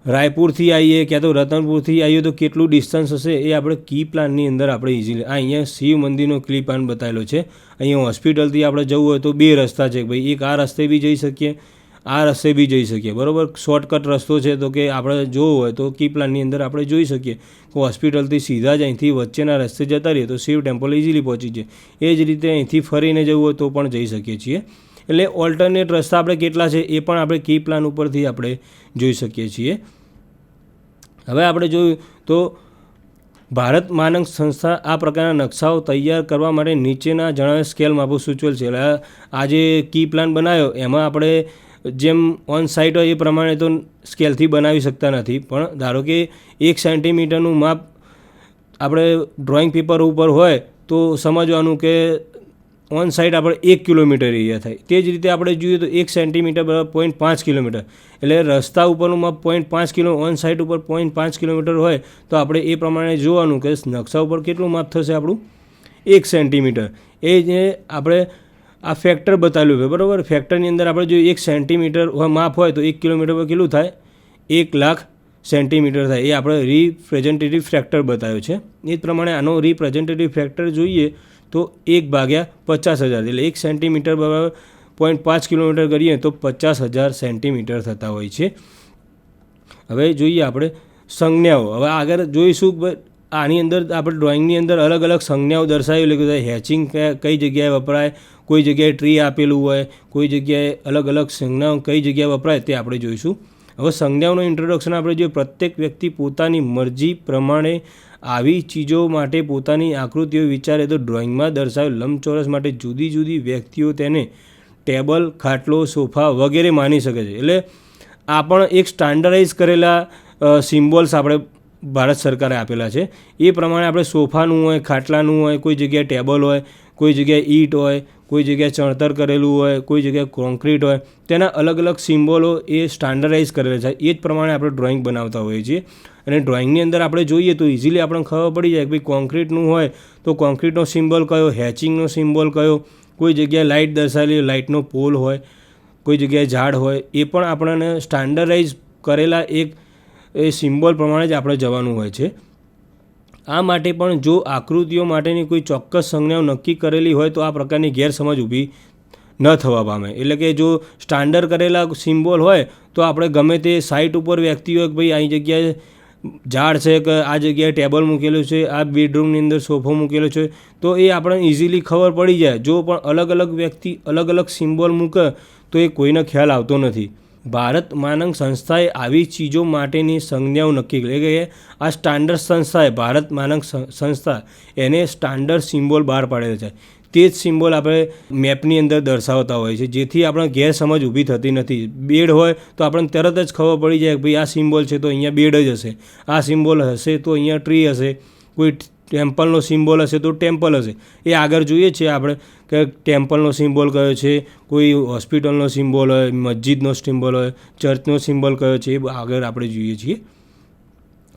રાયપુરથી આવીએ ક્યાં તો રતનપુરથી આવીએ તો કેટલું ડિસ્ટન્સ હશે એ આપણે કી પ્લાનની અંદર આપણે ઇઝીલી અહીંયા શિવ મંદિરનો કી પ્લાન બતાવેલો છે. અહીંયા હોસ્પિટલથી આપણે જવું હોય તો 2 રસ્તા છે, ભાઈ એક આ રસ્તે બી જઈ શકીએ, આ રસ્તે બી જઈ શકીએ, બરાબર. શોર્ટકટ રસ્તો છે તો કે આપણે જોવું હોય તો કી પ્લાનની અંદર આપણે જોઈ શકીએ કે હોસ્પિટલથી સીધા જ અહીંથી વચ્ચેના રસ્તે જતા રહીએ તો શિવ ટેમ્પલ ઇઝીલી પહોંચી જાય. એ જ રીતે અહીંથી ફરીને જવું હોય તો પણ જઈ શકીએ છીએ. એટલે ઓલ્ટરનેટ રસ્તા આપણે કેટલા છે એ પણ આપણે કી પ્લાન ઉપરથી આપણે જોઈ શકીએ છીએ. હવે આપણે જોયું તો ભારત માનક સંસ્થા આ પ્રકારના નકશાઓ તૈયાર કરવા માટે નીચેના જણાવેલ સ્કેલ માપો સૂચવેલ છે. એટલે આ જે કી પ્લાન બનાવ્યો એમાં આપણે જેમ ઓન સાઇટ હોય એ પ્રમાણે તો સ્કેલથી બનાવી શકતા નથી, પણ ધારો કે 1 સેન્ટીમીટરનું માપ આપણે ડ્રોઈંગ પેપર ઉપર હોય તો સમજવાનું કે ઓન સાઇડ આપણે 1 કિલોમીટર એરિયા થાય. તે જ રીતે આપણે જોઈએ તો 1 સેન્ટીમીટર બરાબર 0.5 કિલોમીટર. એટલે રસ્તા ઉપરનું માપ 0.5 કિલો, ઓન સાઇડ ઉપર 0.5 કિલોમીટર હોય તો આપણે એ પ્રમાણે જોવાનું કે નકશા ઉપર કેટલું માપ થશે આપણું 1 સેન્ટીમીટર. એ જે આપણે આ ફેક્ટર બતાવેલું છે, બરાબર. ફેક્ટરની અંદર આપણે જો 1 સેન્ટીમીટર માપ હોય તો 1 કિલોમીટર પર કેટલું થાય? 1 લાખ સેન્ટીમીટર થાય. એ આપણે રિપ્રેઝેન્ટેટિવ ફેક્ટર બતાવ્યો છે. એ જ પ્રમાણે આનો રિપ્રેઝેન્ટેટિવ ફેક્ટર જોઈએ તો 1/50,000, એટલે 1 સેન્ટીમીટર બરાબર 0.5 કિલોમીટર કરીએ તો 50,000 સેન્ટીમીટર થતા હોય છે. હવે જોઈએ આપણે સંજ્ઞાઓ. હવે આગળ જોઈશું આની અંદર આપણે ડ્રોઈંગની અંદર અલગ અલગ સંજ્ઞાઓ દર્શાવેલી કે હેચિંગ કઈ જગ્યાએ વપરાય, કોઈ જગ્યાએ ટ્રી આપેલું હોય, કોઈ જગ્યાએ અલગ અલગ સંજ્ઞાઓ કઈ જગ્યાએ વપરાય તે આપણે જોઈશું. હવે સંજ્ઞાઓનું ઇન્ટ્રોડક્શન આપણે જોઈએ. પ્રત્યેક વ્યક્તિ પોતાની મરજી પ્રમાણે આવી ચીજો માટે પોતાની આકૃતિઓ વિચારે તો ડ્રોઈંગમાં દર્શાવેલ લંબચોરસ માટે જુદી જુદી વ્યક્તિઓ તેને ટેબલ, ખાટલો, સોફા વગેરે માની શકે છે. એટલે આ પણ એક સ્ટાન્ડર્ડાઇઝ કરેલા સિમ્બોલ્સ આપણે ભારત સરકારે આપેલા છે. એ પ્રમાણે આપણે સોફાનું હોય, ખાટલાનું હોય, કોઈ જગ્યાએ ટેબલ હોય, કોઈ જગ્યાએ ઈંટ હોય, કોઈ જગ્યાએ ચણતર કરેલું હોય, કોઈ જગ્યાએ કોન્ક્રીટ હોય, તેના અલગ અલગ સિમ્બોલો એ સ્ટાન્ડર્ડાઇઝ કરેલા છે. એ જ પ્રમાણે આપણે ડ્રોઈંગ બનાવતા હોઈએ છીએ. અને ડ્રોઈંગની અંદર આપણે જોઈએ તો ઇઝીલી આપણને ખબર પડી જાય કે ભાઈ કોન્ક્રીટનું હોય તો કોન્ક્રીટનો સિમ્બોલ કયો, હેચિંગનો સિમ્બોલ કયો, કોઈ જગ્યાએ લાઇટ દર્શાવેલી લાઇટનો પોલ હોય, કોઈ જગ્યાએ ઝાડ હોય, એ પણ આપણને સ્ટાન્ડર્ડાઇઝ કરેલા એક એ સિમ્બોલ પ્રમાણે જ આપણે જવાનું હોય છે. આ માટે પણ જો આકૃતિઓ માટેની કોઈ ચોક્કસ સંજ્ઞાઓ નક્કી કરેલી હોય તો આ પ્રકારની ગેરસમજ ઊભી ન થવા પામે. એટલે કે જો સ્ટાન્ડર્ડ કરેલા સિમ્બોલ હોય તો આપણે ગમે તે સાઇટ ઉપર વ્યક્તિ હોય કે ભાઈ આ જગ્યાએ ઝાડ છે કે આ જગ્યાએ ટેબલ મૂકેલું છે, આ બેડરૂમની અંદર સોફો મૂકેલો છે, તો એ આપણને ઇઝીલી ખબર પડી જાય. જો પણ અલગ અલગ વ્યક્તિ અલગ અલગ સિમ્બોલ મૂકે તો એ કોઈને ખ્યાલ આવતો નથી. ભારત માનક સંસ્થાએ આવી ચીજો માટેની સંજ્ઞાઓ નક્કી કરી કે આ સ્ટાન્ડર્ડ સંસ્થાએ ભારત માનક સંસ્થા એને સ્ટાન્ડર્ડ સિમ્બોલ બહાર પાડેલ છે. તે જ સિમ્બોલ આપણે મેપની અંદર દર્શાવતા હોય છે, જેથી આપણે ગેરસમજ ઊભી થતી નથી. બેડ હોય તો આપણને તરત જ ખબર પડી જાય કે ભાઈ આ સિમ્બોલ છે તો અહીંયા બેડ જ હશે, આ સિમ્બોલ હશે તો અહીંયા ટ્રી હશે, કોઈ ટેમ્પલનો સિમ્બોલ હશે તો ટેમ્પલ હશે. એ આગળ જોઈએ છીએ આપણે કે ટેમ્પલનો સિમ્બોલ કયો છે, કોઈ હોસ્પિટલનો સિમ્બોલ હોય, મસ્જિદનો સિમ્બોલ હોય, ચર્ચનો સિમ્બોલ કયો છે, એ આગળ આપણે જોઈએ છીએ.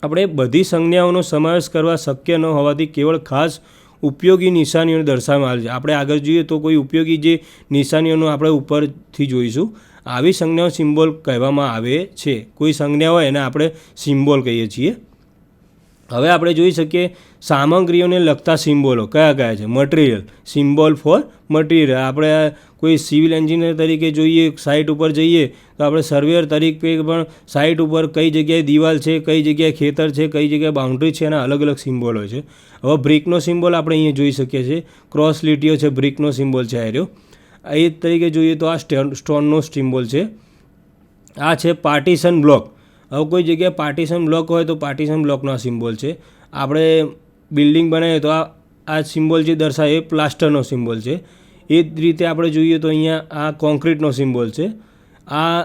આપણે બધી સંજ્ઞાઓનો સમાવેશ કરવા શક્ય ન હોવાથી કેવળ ખાસ ઉપયોગી નિશાનીઓને દર્શાવવામાં આવે છે. આપણે આગળ જોઈએ તો કોઈ ઉપયોગી જે નિશાનીઓનો આપણે ઉપરથી જોઈશું. આવી સંજ્ઞાઓ સિમ્બોલ કહેવામાં આવે છે. કોઈ સંજ્ઞા હોય એને આપણે સિમ્બોલ કહીએ છીએ. હવે આપણે જોઈ શકીએ સામગ્રીઓને લગતા સિમ્બોલો કયા કયા છે. Material, symbol for material. આપણે કોઈ સિવિલ એન્જિનિયર તરીકે જોઈએ, સાઇટ ઉપર જઈએ તો આપણે સર્વેયર તરીકે પણ સાઇટ ઉપર કઈ જગ્યાએ દિવાલ છે, કઈ જગ્યાએ ખેતર છે, કઈ જગ્યાએ બાઉન્ડ્રી છે, એના અલગ અલગ સિમ્બોલ હોય છે. હવે બ્રિકનો સિમ્બોલ આપણે અહીંયા જોઈ શકીએ છીએ, ક્રોસ લીટીઓ છે, બ્રિકનો સિમ્બોલ છે. આ એ તરીકે જોઈએ તો આ સ્ટોનનો સિમ્બોલ છે. આ છે પાર્ટીશન બ્લોક. હવે કોઈ જગ્યાએ પાર્ટીશન બ્લોક હોય તો પાર્ટીશન બ્લોકનો આ સિમ્બોલ છે. આપણે બિલ્ડિંગ બનાવીએ તો આ સિમ્બોલ જે દર્શાવે એ પ્લાસ્ટરનો સિમ્બોલ છે. એ જ રીતે આપણે જોઈએ તો અહીંયા આ કોન્ક્રીટનો સિમ્બોલ છે. આ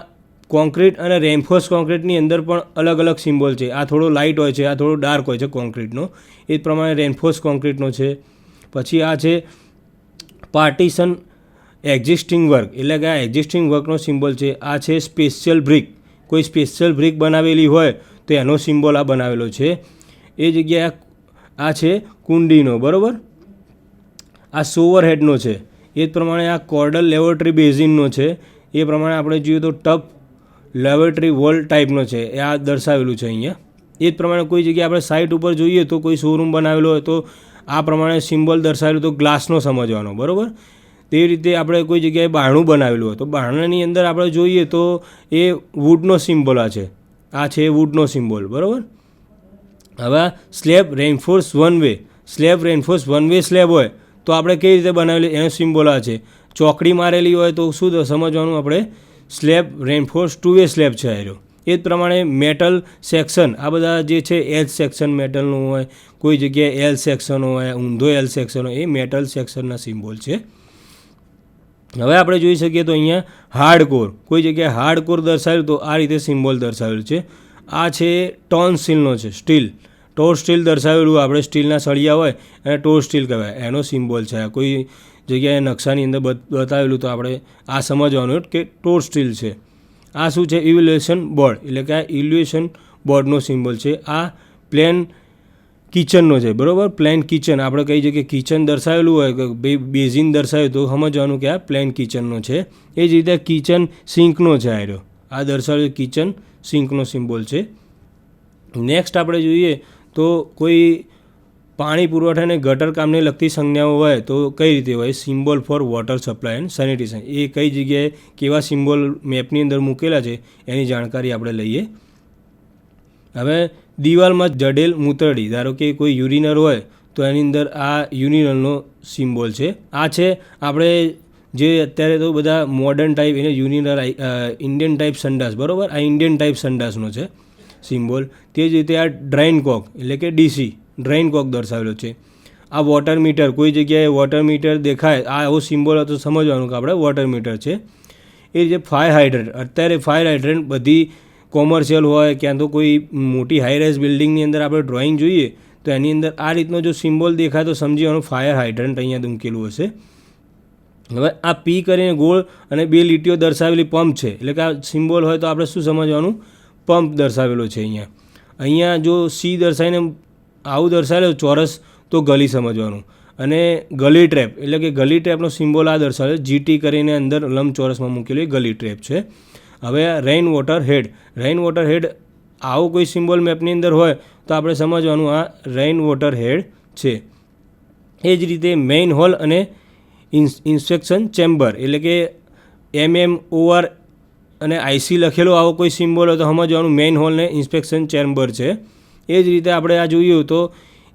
કોન્ક્રીટ અને રેન્ફોર્સ કોન્ક્રીટની અંદર પણ અલગ અલગ સિમ્બોલ છે. આ થોડો લાઇટ હોય છે, આ થોડો ડાર્ક હોય છે કોન્ક્રીટનો. એ જ પ્રમાણે રેન્ફોર્સ કોન્ક્રીટનો છે. પછી આ છે પાર્ટીશન એક્ઝિસ્ટિંગ વર્ક, એટલે કે આ એક્ઝિસ્ટિંગ વર્કનો સિમ્બોલ છે. આ છે સ્પેશિયલ બ્રિક, કોઈ સ્પેશિયલ બ્રિક બનાવેલી હોય તો એનો સિમ્બોલ આ બનાવેલો છે. એ જગ્યાએ આ છે કુંડીનો, બરાબર. આ સોવર હેડનો છે. એ જ પ્રમાણે આ કોર્ડલ લેબોરેટરી બેઝિનનો છે. એ પ્રમાણે આપણે જોઈએ તો ટફ લેબોરેટરી વોલ ટાઈપનો છે. એ આ દર્શાવેલું છે અહીંયા. એ જ પ્રમાણે કોઈ જગ્યાએ આપણે સાઇટ ઉપર જોઈએ તો કોઈ શોરૂમ બનાવેલો હોય તો આ પ્રમાણે સિમ્બોલ દર્શાવેલું તો ગ્લાસનો સમજવાનો, બરાબર. તે રીતે આપણે કોઈ જગ્યાએ બારણું બનાવેલું હોય તો બારણાની અંદર આપણે જોઈએ તો એ વુડનો સિમ્બોલ છે. આ છે વુડનો સિમ્બોલ, બરાબર. હવે slab reinforce one way, slab reinforce one way slab હોય તો આપણે કઈ રીતે બનાવેલી એનો સિમ્બોલ આ છે. ચોકડી મારેલી હોય તો શું સમજવાનું આપણે, સ્લેબ રેન્ફોર્સ ટુ વે સ્લેબ છે એ. એ જ પ્રમાણે મેટલ સેક્શન, આ બધા જે છે એલ સેક્શન મેટલનું હોય, કોઈ જગ્યાએ એલ સેક્શન હોય, ઊંધો એલ સેક્શન હોય, એ મેટલ સેક્શનના સિમ્બોલ છે. હવે આપણે જોઈ શકીએ તો અહીંયા હાર્ડ કોર, કોઈ જગ્યાએ હાર્ડ કોર દર્શાવેલું તો આ રીતે સિમ્બોલ દર્શાવેલું છે. આ છે ટોન સ્ટીલનો છે, સ્ટીલ, ટોર સ્ટીલ દર્શાવેલું. આપણે સ્ટીલના સળિયા હોય અને ટોર સ્ટીલ કહેવાય, એનો સિમ્બોલ છે. કોઈ જગ્યાએ નકશાની અંદર બતાવેલું તો આપણે આ સમજવાનું કે ટોર સ્ટીલ છે. આ શું છે, ઇવેલ્યુએશન બોર્ડ, એટલે કે આ ઇવેલ્યુએશન બોર્ડનો સિમ્બોલ છે. આ પ્લેન કિચનનો છે, બરાબર. પ્લેન કિચન, આપણે કઈ જગ્યાએ કિચન દર્શાવેલું હોય કે બેઝિન દર્શાવ્યું તો સમજવાનું કે આ પ્લેન કિચનનો છે. એ જ રીતે કિચન સિંકનો છે. આ દર્શાવેલું કિચન સિંકનો સિમ્બોલ છે. નેક્સ્ટ આપણે જોઈએ તો કોઈ પાણી પુરવઠા અને ગટર કામને લગતી સંજ્ઞાઓ હોય તો કઈ રીતે હોય, symbol for water supply and sanitation. એ કઈ જગ્યાએ કેવા સિમ્બોલ મેપની અંદર મૂકેલા છે એની જાણકારી આપણે લઈએ. હવે દિવાલમાં જડેલ મૂતરડી, ધારો કે કોઈ યુરિનર હોય તો એની અંદર આ યુરિનરનો સિમ્બોલ છે. આ છે આપણે જે અત્યારે તો બધા મોડર્ન ટાઈપ એને યુરિનર ઇન્ડિયન ટાઈપ સંડાસ, બરાબર. આ ઇન્ડિયન ટાઈપ સંડાસનો છે સિમ્બોલ. તે જ રીતે આ ડ્રાઇન કોક, એટલે કે ડીસી ડ્રાઇન કોક દર્શાવેલો છે. આ વોટર મીટર, કોઈ જગ્યાએ વોટર મીટર દેખાય, આ એવો સિમ્બોલ હતો સમજવાનું કે આપણે વોટર મીટર છે. એ રીતે ફાયર હાઇડ્રન્ટ, અત્યારે ફાયર હાઇડ્રન્ટ બધી કોમર્શિયલ હોય ક્યાં તો કોઈ મોટી હાઈરાઇઝ બિલ્ડિંગની અંદર આપણે ડ્રોઈંગ જોઈએ તો એની અંદર આ રીતનો જો સિમ્બોલ દેખાય તો સમજીવાનું ફાયર હાઇડ્રન્ટ અહીંયા મૂકેલું હશે. હવે આ પી કરીને ગોળ અને બે લીટીઓ દર્શાવેલી પંપ છે, એટલે કે આ સિમ્બોલ હોય તો આપણે શું સમજવાનું, પંપ દર્શાવેલો છે. અહીંયા જો સી દર્શાવીને આવું દર્શાવેલું ચોરસ તો ગલી સમજવાનું. અને ગલી ટ્રેપ, એટલે કે ગલી ટ્રેપનો સિમ્બોલ આ દર્શાવે, જીટી કરીને અંદર લંબચોરસમાં મૂકેલું એ ગલી ટ્રેપ છે. હવે રેઇન વોટર હેડ, રેઇન વોટર હેડ આવો કોઈ સિમ્બોલ મેપની અંદર હોય તો આપણે સમજવાનું આ રેઇન વોટર હેડ છે. એ જ રીતે મેઇન હોલ અને ઇન્સ્પેક્શન ચેમ્બર, એટલે કે MMOR અને IC લખેલો આવો કોઈ સિમ્બોલ હોય તો સમજવાનું મેઇન હોલ ને ઇન્સ્પેક્શન ચેમ્બર છે. એ જ રીતે આપણે આ જોઈએ તો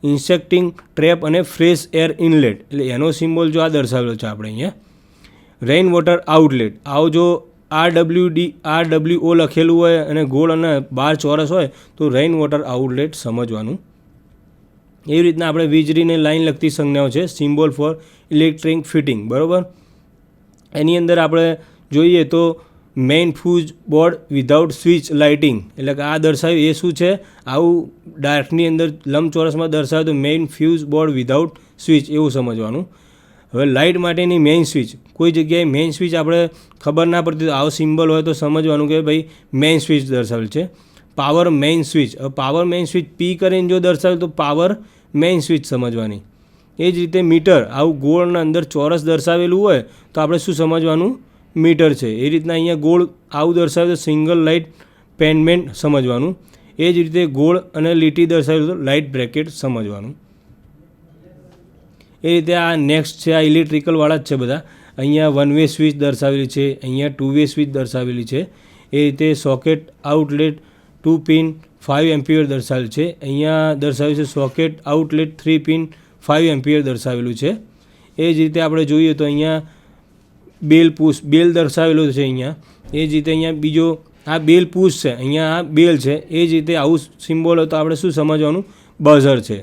ઇન્સેક્ટિંગ ટ્રેપ અને ફ્રેશ એર ઇનલેટ, એટલે એનો સિમ્બોલ જો આ દર્શાવેલો છે આપણે અહીંયા. રેઇન વોટર આઉટલેટ, આવો જો RWO લખેલું હોય અને ગોળ અને 12 ચોરસ હોય તો રેઇન વોટર આઉટલેટ સમજવાનું. એવી રીતના આપણે વીજળીને લાઈન લગતી સંજ્ઞાઓ છે, સિમ્બોલ ફોર ઇલેક્ટ્રિક ફિટિંગ, બરાબર. એની અંદર આપણે જોઈએ તો main fuse board without switch lighting, એટલે કે આ દર્શાવ્યું એ શું છે, આવું ડાર્કની અંદર લંબચોરસમાં દર્શાવ્યું તો main fuse board without switch એવું સમજવાનું. હવે લાઇટ માટેની મેઇન સ્વિચ, કોઈ જગ્યાએ મેઇન સ્વિચ આપણે ખબર ના પડતી તો આવો સિમ્બોલ હોય તો સમજવાનું કે ભાઈ મેઇન સ્વિચ દર્શાવેલ છે. પાવર મેઇન સ્વિચ, હવે પાવર મેઇન સ્વિચ પી કરીને જો દર્શાવે તો પાવર મેઇન સ્વિચ સમજવાની. એ જ રીતે મીટર, આવું ગોળના અંદર ચોરસ દર્શાવેલું હોય તો આપણે શું સમજવાનું, મીટર છે. એ રીતના અહીંયા ગોળ આવું દર્શાવે તો સિંગલ લાઇટ પેનમેન્ટ સમજવાનું. એ જ રીતે ગોળ અને લીટી દર્શાવેલું તો લાઇટ બ્રેકેટ સમજવાનું. એ રીતે આ નેક્સ્ટ છે, આ ઇલેક્ટ્રિકલવાળા જ છે બધા. અહીંયા 1 વે સ્વિચ દર્શાવેલી છે, અહીંયા 2 વે સ્વિચ દર્શાવેલી છે. એ રીતે સોકેટ આઉટલેટ 2 પિન 5 એમ્પિયર દર્શાવેલ છે. અહીંયા દર્શાવ્યું છે સોકેટ આઉટલેટ 3 પિન 5 એમ્પિયર દર્શાવેલું છે. એ જ રીતે આપણે જોઈએ તો અહીંયા બેલ પુશ બેલ દર્શાવેલું છે અહીંયા. એ જ રીતે અહીંયા બીજો આ બેલ પુશ છે, અહીંયા આ બેલ છે. એ જ રીતે આવું સિમ્બોલ હોય તો આપણે શું સમજવાનું? બઝર છે.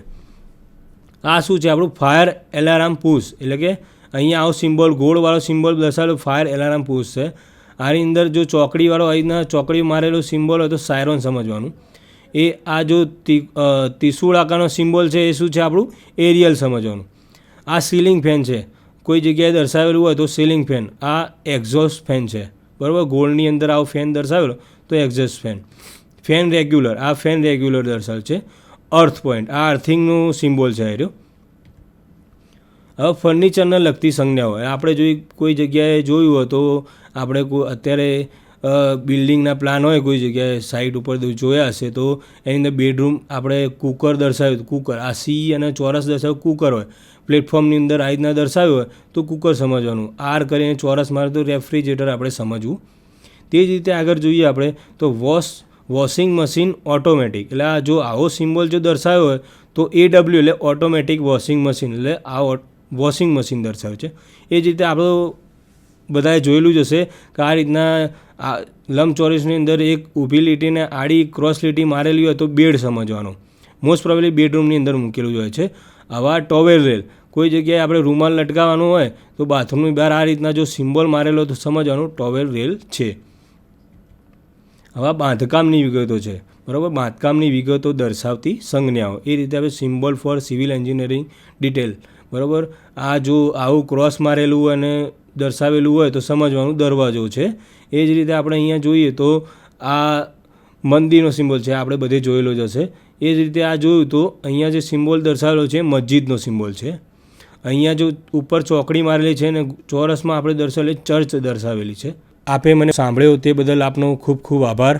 આ શું છે? આપણું ફાયર એલાર્મ પુશ, એટલે કે અહીંયા આવો સિમ્બોલ ગોળવાળો સિમ્બોલ દર્શાવેલો ફાયર એલાર્મ પુશ છે. આની અંદર જો ચોકડીવાળો અહીંના ચોકડી મારેલો સિમ્બોલ હોય તો સાયરોન સમજવાનું. એ આ જો ત્રિશુળ આકારનો સિમ્બોલ છે એ શું છે? આપણું એરિયલ સમજવાનું. આ સીલિંગ ફેન છે, કોઈ જગ્યાએ દર્શાવેલું હોય તો સીલિંગ ફેન. આ એક્ઝોસ્ટ ફેન છે, બરાબર. ગોળની અંદર આવો ફેન દર્શાવેલો તો એક્ઝોસ્ટ ફેન. ફેન રેગ્યુલર, આ ફેન રેગ્યુલર દર્શાવેલ છે. અર્થ પોઈન્ટ, આ અર્થિંગનું સિમ્બોલ છે એ. હવે ફર્નિચરને લગતી સંજ્ઞાઓ આપણે કોઈ જગ્યાએ જોયું હોય તો આપણે અત્યારે બિલ્ડિંગના પ્લાન હોય કોઈ જગ્યાએ સાઇટ ઉપર જોયા હશે તો એની અંદર બેડરૂમ આપણે કુકર દર્શાવ્યું, કુકર આ સી અને ચોરસ દર્શાવ્યું કુકર હોય. પ્લેટફોર્મની અંદર આ રીતના દર્શાવ્યું હોય તો કુકર સમજવાનું. આર કરીને ચોરસ મારે તો રેફ્રિજરેટર આપણે સમજવું. તે જ રીતે આગળ જોઈએ આપણે તો વોશિંગ મશીન ઓટોમેટિક, એટલે આ જો આવો સિમ્બોલ જો દર્શાવ્યો હોય તો AW એટલે ઓટોમેટિક વોશિંગ મશીન, એટલે આ વોશિંગ મશીન દર્શાવે છે. એ જ રીતે આપણે બધાએ જોયેલું જ હશે કે આ રીતના આ લંબચોરસની અંદર એક ઊભી લીટીને આડી ક્રોસ લીટી મારેલી હોય તો બેડ સમજવાનો. મોસ્ટ પ્રોબેબલી બેડરૂમની અંદર મૂકેલું જ હોય છે. આવા ટોવેલ રેલ, કોઈ જગ્યાએ આપણે રૂમાલ લટકાવવાનું હોય તો બાથરૂમની બહાર આ રીતના જો સિમ્બોલ મારેલો તો સમજવાનું ટોવેલ રેલ છે. આવા બાંધકામની વિગતો છે, બરાબર. બાંધકામની વિગતો દર્શાવતી સંજ્ઞાઓ. એ રીતે આપણે symbol for civil engineering detail, બરાબર. આ જો આવું ક્રોસ મારેલું અને દર્શાવેલું હોય તો સમજવાનું દરવાજો છે. એ જ રીતે આપણે અહીંયા જોઈએ તો આ મંદિરનો સિમ્બોલ છે, આપણે બધે જોયેલો જ હશે. એ જ રીતે આ જોયું તો અહીંયા જે સિમ્બોલ દર્શાવેલો છે મસ્જિદનો સિમ્બોલ છે. અહીંયા જો ઉપર ચોકડી મારેલી છે અને ચોરસમાં આપણે દર્શાવેલી ચર્ચ દર્શાવેલી છે. આપે મને સાંભળ્યો તે બદલ આપનો ખૂબ ખૂબ આભાર.